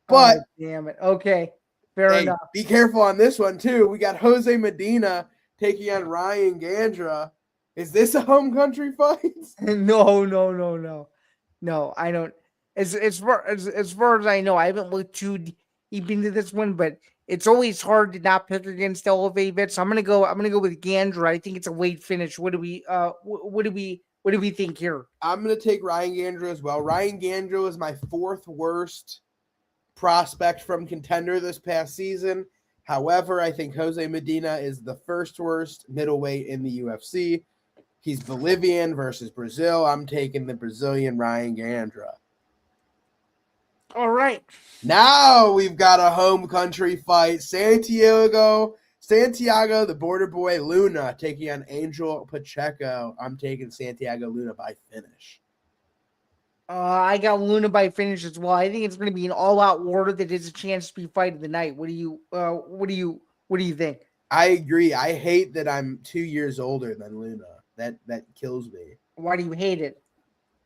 But Oh, damn it. Okay. Fair hey, enough. be careful on this one too. We got Jose Medina taking on Ryan Gandra. Is this a home country fight? No. No, I don't. As far as I know, I haven't looked too deep into this one, but it's always hard to not pick against elevated. So I'm gonna go with Gandra. I think it's a late finish. What do we think here? I'm gonna take Ryan Gandra as well. Ryan Gandra was my fourth worst prospect from contender this past season. However, I think Jose Medina is the first worst middleweight in the UFC. He's Bolivian versus Brazil. I'm taking the Brazilian Ryan Gandra. All right. Now we've got a home country fight. Santiago, the border boy Luna, taking on Angel Pacheco. I'm taking Santiago Luna by finish. I got Luna by finish as well. I think it's going to be an all-out war that is a chance to be fight of the night. What do you think? I agree. I hate that I'm 2 years older than Luna. That kills me. Why do you hate it?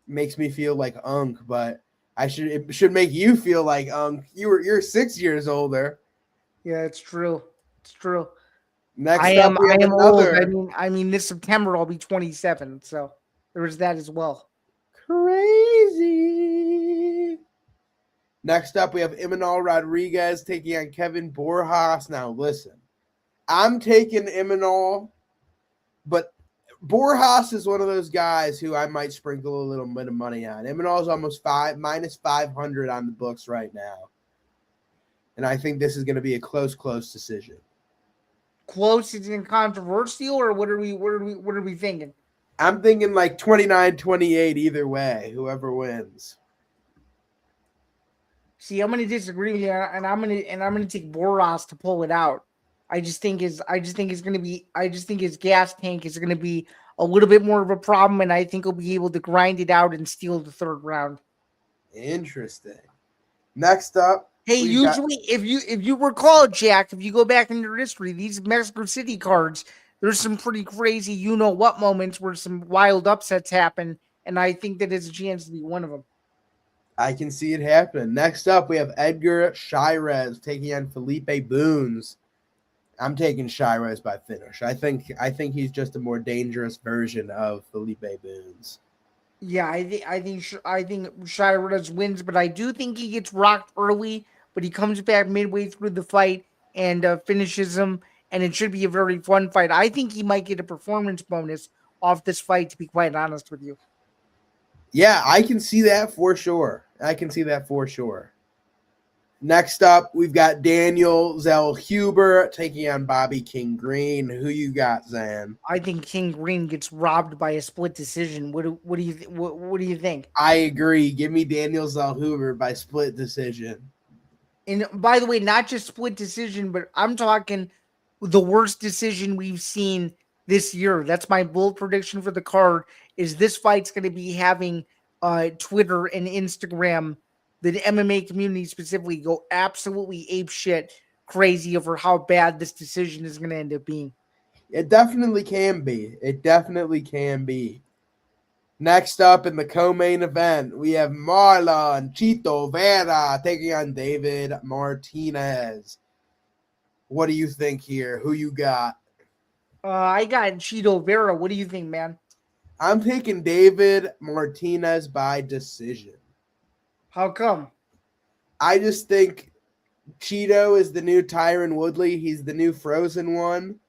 Makes me feel like Unk, but it should make you feel like Unk. You're 6 years older. Yeah, it's true. It's true. Next I up, we have am another. old. I mean, this September I'll be 27, so there is that as well. Crazy. Next up, we have Imanol Rodriguez taking on Kevin Borjas. Now, listen, I'm taking Imanol, but Borjas is one of those guys who I might sprinkle a little bit of money on. Imanol is almost minus 500 on the books right now. And I think this is going to be a close decision. Close is in controversial, or what are we thinking? I'm thinking like 29-28 either way, whoever wins. See, I'm gonna disagree with you, and I'm gonna take Boras to pull it out. I just think his gas tank is gonna be a little bit more of a problem, and I think he'll be able to grind it out and steal the third round. Interesting. Next up, hey, usually if you recall, Jack, if you go back in your history, these Mexico City cards, there's some pretty crazy you-know-what moments where some wild upsets happen, and I think that is a chance to be one of them. I can see it happen. Next up, we have Edgar Shirez taking on Felipe Boons. I'm taking Shirez by finish. I think he's just a more dangerous version of Felipe Boons. Yeah, I think Shirez wins, but I do think he gets rocked early, but he comes back midway through the fight and finishes him, and it should be a very fun fight. I think he might get a performance bonus off this fight, to be quite honest with you. Yeah, I can see that for sure. Next up, we've got Daniel Zellhuber taking on Bobby King Green. Who you got, Zan? I think King Green gets robbed by a split decision. What do you think? I agree. Give me Daniel Zellhuber by split decision. And by the way, not just split decision, but I'm talking the worst decision we've seen this year. That's my bold prediction for the card. Is this fight's going to be having Twitter and Instagram, the MMA community specifically, go absolutely ape shit crazy over how bad this decision is going to end up being. It definitely can be. Next up in the co-main event, we have Marlon Chito Vera taking on David Martinez. What do you think here? Who you got? I got Chito Vera. What do you think, man? I'm picking David Martinez by decision. How come? I just think Cheeto is the new Tyron Woodley. He's the new Frozen One.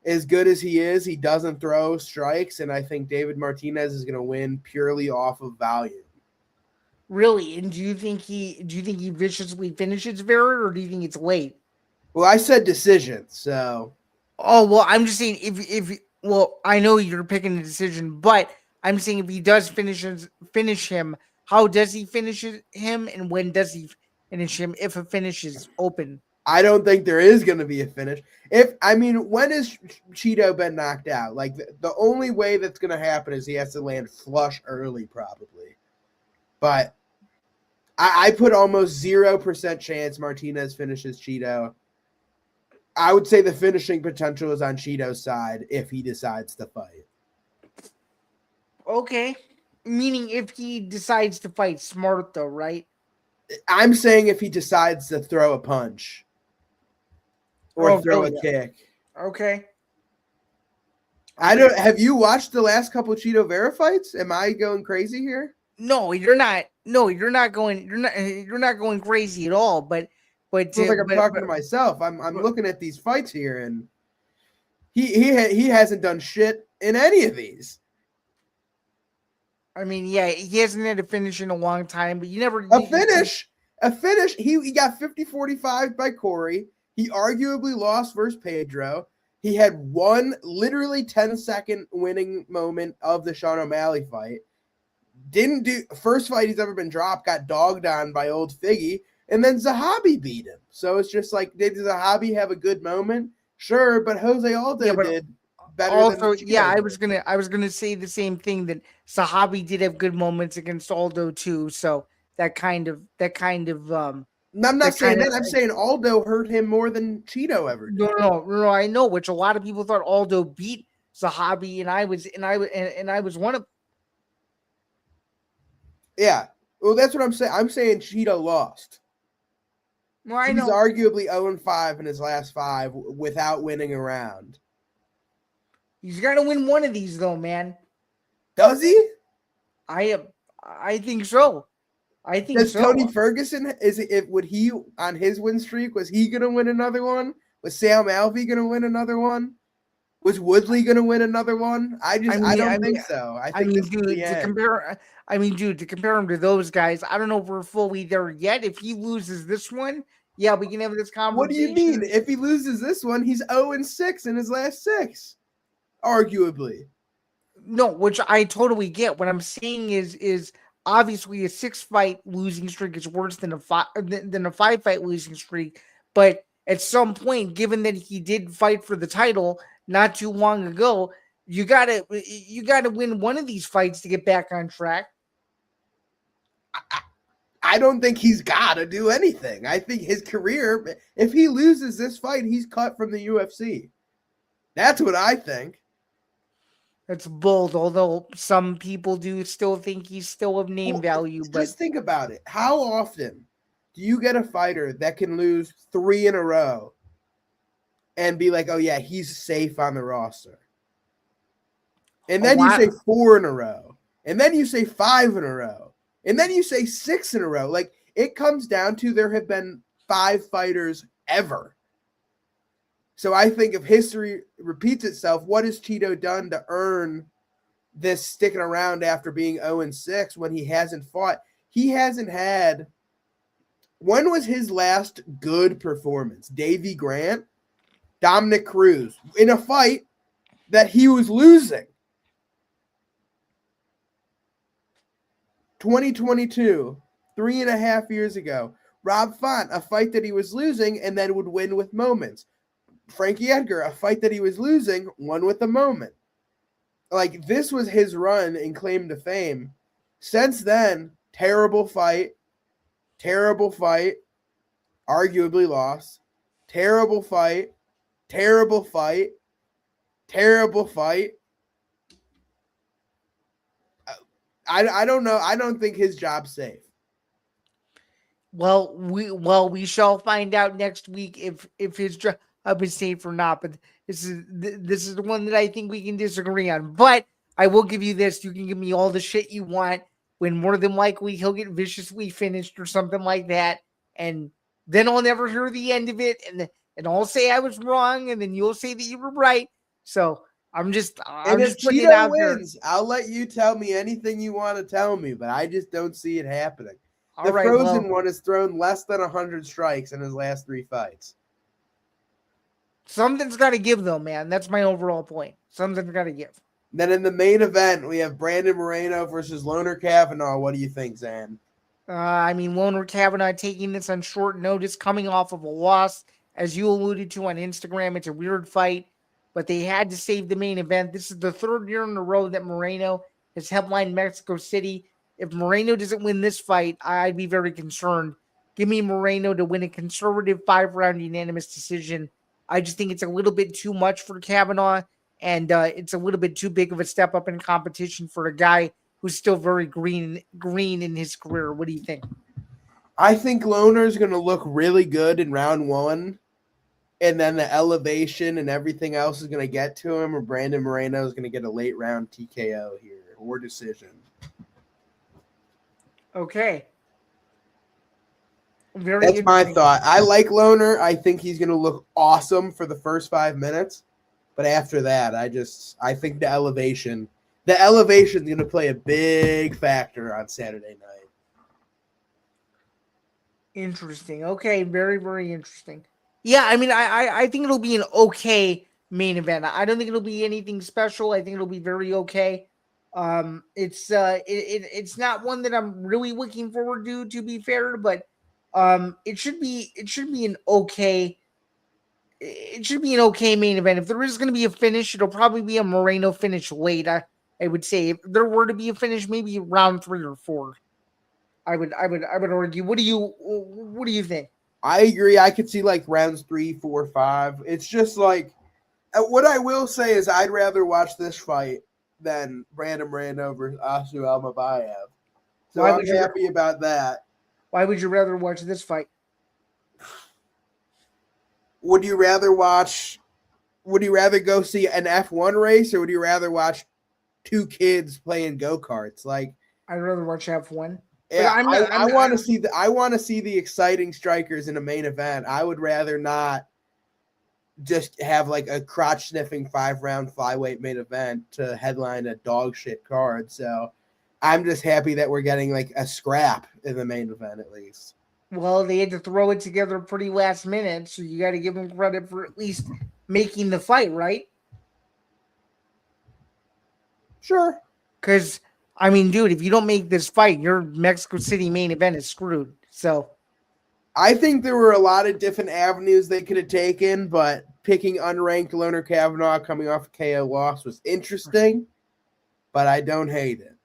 As good as he is, he doesn't throw strikes, and I think David Martinez is going to win purely off of volume. Really? And do you think he viciously finishes Vera, or do you think it's late? Well, I said decision, so. Oh, well, I'm just saying well, I know you're picking a decision, but I'm saying if he does finish him, how does he finish him, and when does he finish him if a finish is open? I don't think there is going to be a finish. When has Cheeto been knocked out? Like, the only way that's going to happen is he has to land flush early, probably. But I put almost 0% chance Martinez finishes Cheeto. I would say the finishing potential is on Cheeto's side if he decides to fight. Okay. Meaning if he decides to fight smart, though, right? I'm saying if he decides to throw a punch or throw a kick. Okay. I don't. Have you watched the last couple of Cheeto Vera fights? Am I going crazy here? No, you're not. No, you're not going. You're not going crazy at all. But I feel like I'm talking to myself. I'm looking at these fights here, and he hasn't done shit in any of these. I mean, yeah, he hasn't had a finish in a long time, but you never a finish. He got 50-45 by Corey. He arguably lost versus Pedro. He had one literally 10-second winning moment of the Sean O'Malley fight. Didn't do first fight he's ever been dropped, got dogged on by old Figgy, and then Zahabi beat him. So it's just like, did Zahabi have a good moment? Sure, but Jose Aldo did better. Also, I was gonna say the same thing, that Zahabi did have good moments against Aldo too. So that kind of I'm not saying that. I'm saying Aldo hurt him more than Cheeto ever did. No, I know, which a lot of people thought Aldo beat Zahabi, and I was one of. Yeah, well, that's what I'm saying. I'm saying Cheeto lost. Well, I He's know. arguably 0-5 in his last 5 without winning a round. He's got to win one of these, though, man. Does he? I think so. I think Does so. Tony Ferguson, would he, on his win streak, was he going to win another one? Was Sam Alvey going to win another one? Was Woodley going to win another one? I don't think so. I think to compare him to those guys, I don't know if we're fully there yet. If he loses this one, yeah, we can have this conversation. What do you mean? If he loses this one, he's 0-6 in his last 6, arguably. No, which I totally get. What I'm saying is obviously a 6-fight losing streak is worse than a 5-fight losing streak. But at some point, given that he did fight for the title not too long ago, you gotta win one of these fights to get back on track. I don't think he's got to do anything. I think his career, if he loses this fight, he's cut from the UFC. That's what I think. That's bold, although some people do still think he's still of name value. But just think about it. How often do you get a fighter that can lose 3 in a row and be like, oh, yeah, he's safe on the roster? And then you say 4 in a row. And then you say 5 in a row. And then you say 6 in a row. Like, it comes down to there have been 5 fighters ever. So I think if history repeats itself, what has Cheeto done to earn this sticking around after being 0-6 when he hasn't fought? He hasn't had – when was his last good performance? Davey Grant? Dominic Cruz? In a fight that he was losing. 2022, 3.5 years ago. Rob Font, a fight that he was losing and then would win with moments. Frankie Edgar, a fight that he was losing, won with a moment. Like, this was his run and claim to fame. Since then, terrible fight, arguably lost, terrible fight. I don't know. I don't think his job's safe. Well, we shall find out next week if his job is safe or not. But this is the one that I think we can disagree on. But I will give you this: you can give me all the shit you want, when more than likely he'll get viciously finished or something like that, and then I'll never hear the end of it, and I'll say I was wrong, and then you'll say that you were right. So I'm just putting it out wins, there. I'll let you tell me anything you want to tell me, but I just don't see it happening. The Frozen one has thrown less than 100 strikes in his last 3 fights. Something's got to give, though, man. That's my overall point. Something's got to give. Then in the main event, we have Brandon Moreno versus Lone'er Kavanagh. What do you think, Zain? Lone'er Kavanagh taking this on short notice, coming off of a loss. As you alluded to on Instagram, it's a weird fight, but they had to save the main event. This is the 3rd year in a row that Moreno has headlined Mexico City. If Moreno doesn't win this fight, I'd be very concerned. Give me Moreno to win a conservative 5-round unanimous decision. I just think it's a little bit too much for Kavanagh, and it's a little bit too big of a step up in competition for a guy who's still very green in his career. What do you think? I think Lone'er is going to look really good in round 1, and then the elevation and everything else is going to get to him, or Brandon Moreno is going to get a late round TKO here or decision. Okay. That's my thought. I like Lone'er. I think he's going to look awesome for the first 5 minutes, but after that, I think the elevation is going to play a big factor on Saturday night. Interesting. Okay, very, very interesting. Yeah, I mean, I think it'll be an okay main event. I don't think it'll be anything special. I think it'll be very okay. It's not one that I'm really looking forward to be fair, but it should be an okay main event. If there is going to be a finish, it'll probably be a Moreno finish late. I would say if there were to be a finish, maybe round 3 or 4. I would argue. What do you think? I agree. I could see like rounds 3, 4, 5. It's just like what I will say is I'd rather watch this fight than Brandon Moreno versus Asu Almabayev. So I'm happy about that. Why would you rather watch this fight? Would you rather go see an F1 race, or would you rather watch 2 kids playing go-karts? Like, I'd rather watch F1. Yeah, I want to see the exciting strikers in a main event. I would rather not just have like a crotch sniffing 5-round flyweight main event to headline a dog shit card. So I'm just happy that we're getting like a scrap in the main event at least. Well, they had to throw it together pretty last minute, so you got to give them credit for at least making the fight, right? Sure. Because I mean, dude, if you don't make this fight, your Mexico City main event is screwed. So I think there were a lot of different avenues they could have taken, but picking unranked Lone'er Kavanagh coming off a KO loss was interesting, but I don't hate it.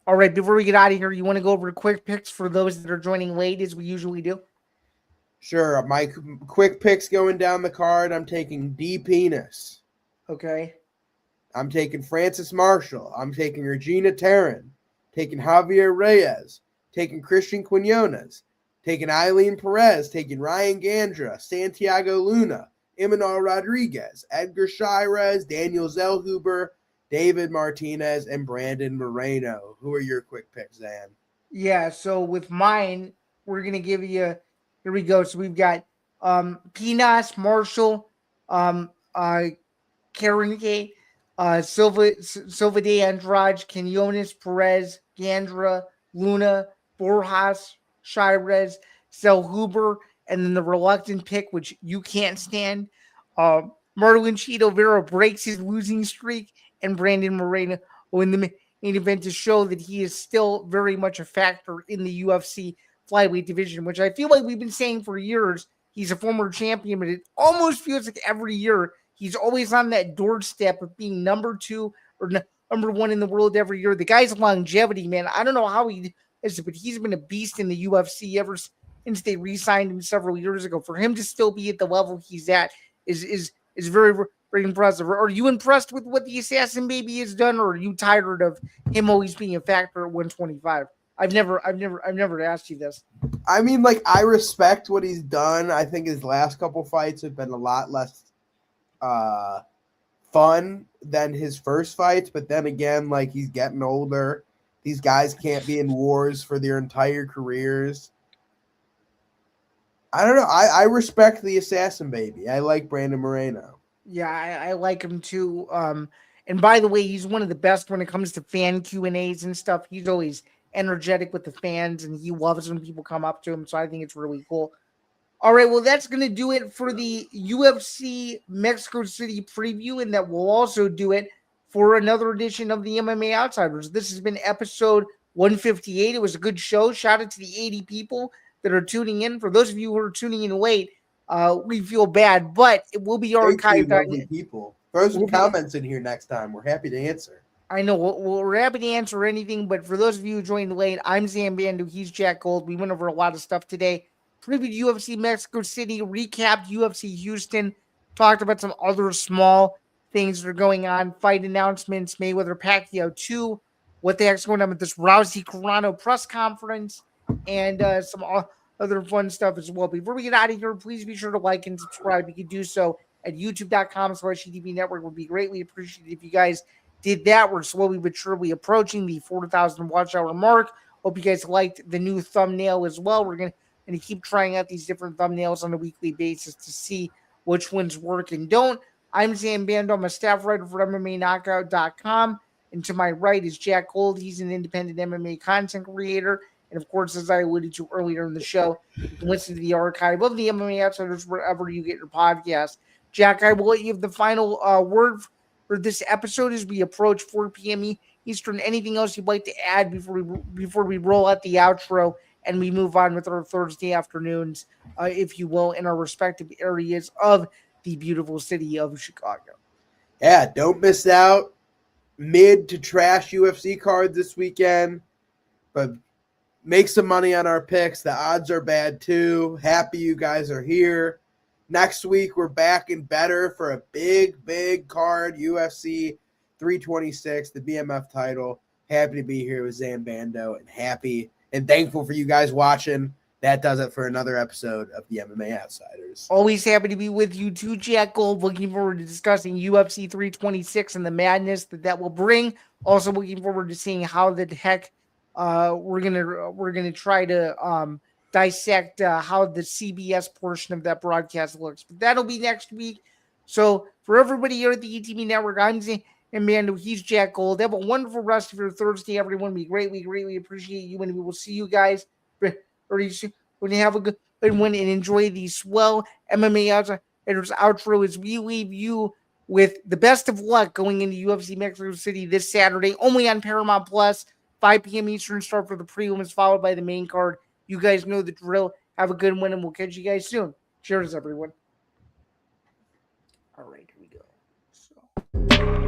All right, before we get out of here, you want to go over quick picks for those that are joining late as we usually do? Sure. My quick picks going down the card, I'm taking D. Penis. Okay. I'm taking Francis Marshall. I'm taking Regina Terran. Taking Javier Reyes. Taking Christian Quinones. Taking Eileen Perez. Taking Ryan Gandra. Santiago Luna. Imanol Rodriguez. Edgar Shirez. Daniel Zellhuber. David Martinez. And Brandon Moreno. Who are your quick picks, Zan? Yeah, so with mine, we're going to give you, here we go. So we've got Pinas, Marshall, Karen K, Silva de Andrade, Quinones, Perez, Gandra, Luna, Borjas, Shirez, Zellhuber, and then the reluctant pick, which you can't stand. Marlon Chito Vera breaks his losing streak, and Brandon Moreno in the main event to show that he is still very much a factor in the UFC flyweight division, which I feel like we've been saying for years. He's a former champion, but it almost feels like every year he's always on that doorstep of being number 2 or number 1 in the world every year. The guy's longevity, man, I don't know how he is, but he's been a beast in the UFC ever since they re-signed him several years ago. For him to still be at the level he's at is very, very impressive. Are you impressed with what the Assassin Baby has done, or are you tired of him always being a factor at 125? I've never asked you this. I mean, like, I respect what he's done. I think his last couple fights have been a lot less fun than his first fights, but then again, like, he's getting older. These guys can't be in wars for their entire careers. I don't know. I respect the Assassin Baby. I like Brandon Moreno. Yeah, I like him too. And by the way, he's one of the best when it comes to fan Q&As and stuff. He's always energetic with the fans, and he loves when people come up to him. So I think it's really cool. All right, well, that's going to do it for the UFC Mexico City preview, and that will also do it for another edition of the MMA Outsiders. This has been episode 158. It was a good show. Shout out to the 80 people that are tuning in. For those of you who are tuning in late, we feel bad, but it will be archived. Thank you, lovely people. Throw some comments in here next time. We're happy to answer. I know we're happy to answer anything, but for those of you who joined late, I'm Zain Bando. He's Jack Gold. We went over a lot of stuff today. Previewed UFC Mexico City, recapped UFC Houston, talked about some other small things that are going on, fight announcements, Mayweather Pacquiao 2, what the heck's going on with this Rousey Carano press conference, and some other fun stuff as well. Before we get out of here, please be sure to like and subscribe. You can do so at youtube.com/ETV Network. It would be greatly appreciated if you guys did that. We're slowly but surely approaching the 4,000 watch hour mark. Hope you guys liked the new thumbnail as well. We're going to keep trying out these different thumbnails on a weekly basis to see which ones work and don't. I'm Zain Bando. I'm a staff writer for MMAKnockout.com. And to my right is Jack Gold. He's an independent MMA content creator. And of course, as I alluded to earlier in the show, you can listen to the archive of the MMA Outsiders wherever you get your podcast. Jack, I will let you have the final word for this episode as we approach 4 p.m. Eastern. Anything else you'd like to add before we roll out the outro and we move on with our Thursday afternoons, if you will, in our respective areas of the beautiful city of Chicago? Yeah, don't miss out. Mid to trash UFC card this weekend, but make some money on our picks. The odds are bad too. Happy you guys are here. Next week, we're back and better for a big card, UFC 326, the BMF title. Happy to be here with Zain Bando and happy and thankful for you guys watching. That does it for another episode of the MMA Outsiders. Always happy to be with you too, Jack Gold. Looking forward to discussing UFC 326 and the madness that will bring. Also looking forward to seeing how the heck we're gonna try to dissect how the CBS portion of that broadcast looks. But that'll be next week. So for everybody here at the ETV Network, I'm Zain Bando. He's Jack Gold. Have a wonderful rest of your Thursday, everyone. We greatly appreciate you, and we will see you guys pretty soon. When you have a good one and enjoy the swell MMA Outsiders outro as we leave you with the best of luck going into UFC Mexico City this Saturday, only on Paramount Plus, 5 p.m. Eastern start for the prelims, followed by the main card. You guys know the drill. Have a good one, and we'll catch you guys soon. Cheers, everyone. All right, here we go. So.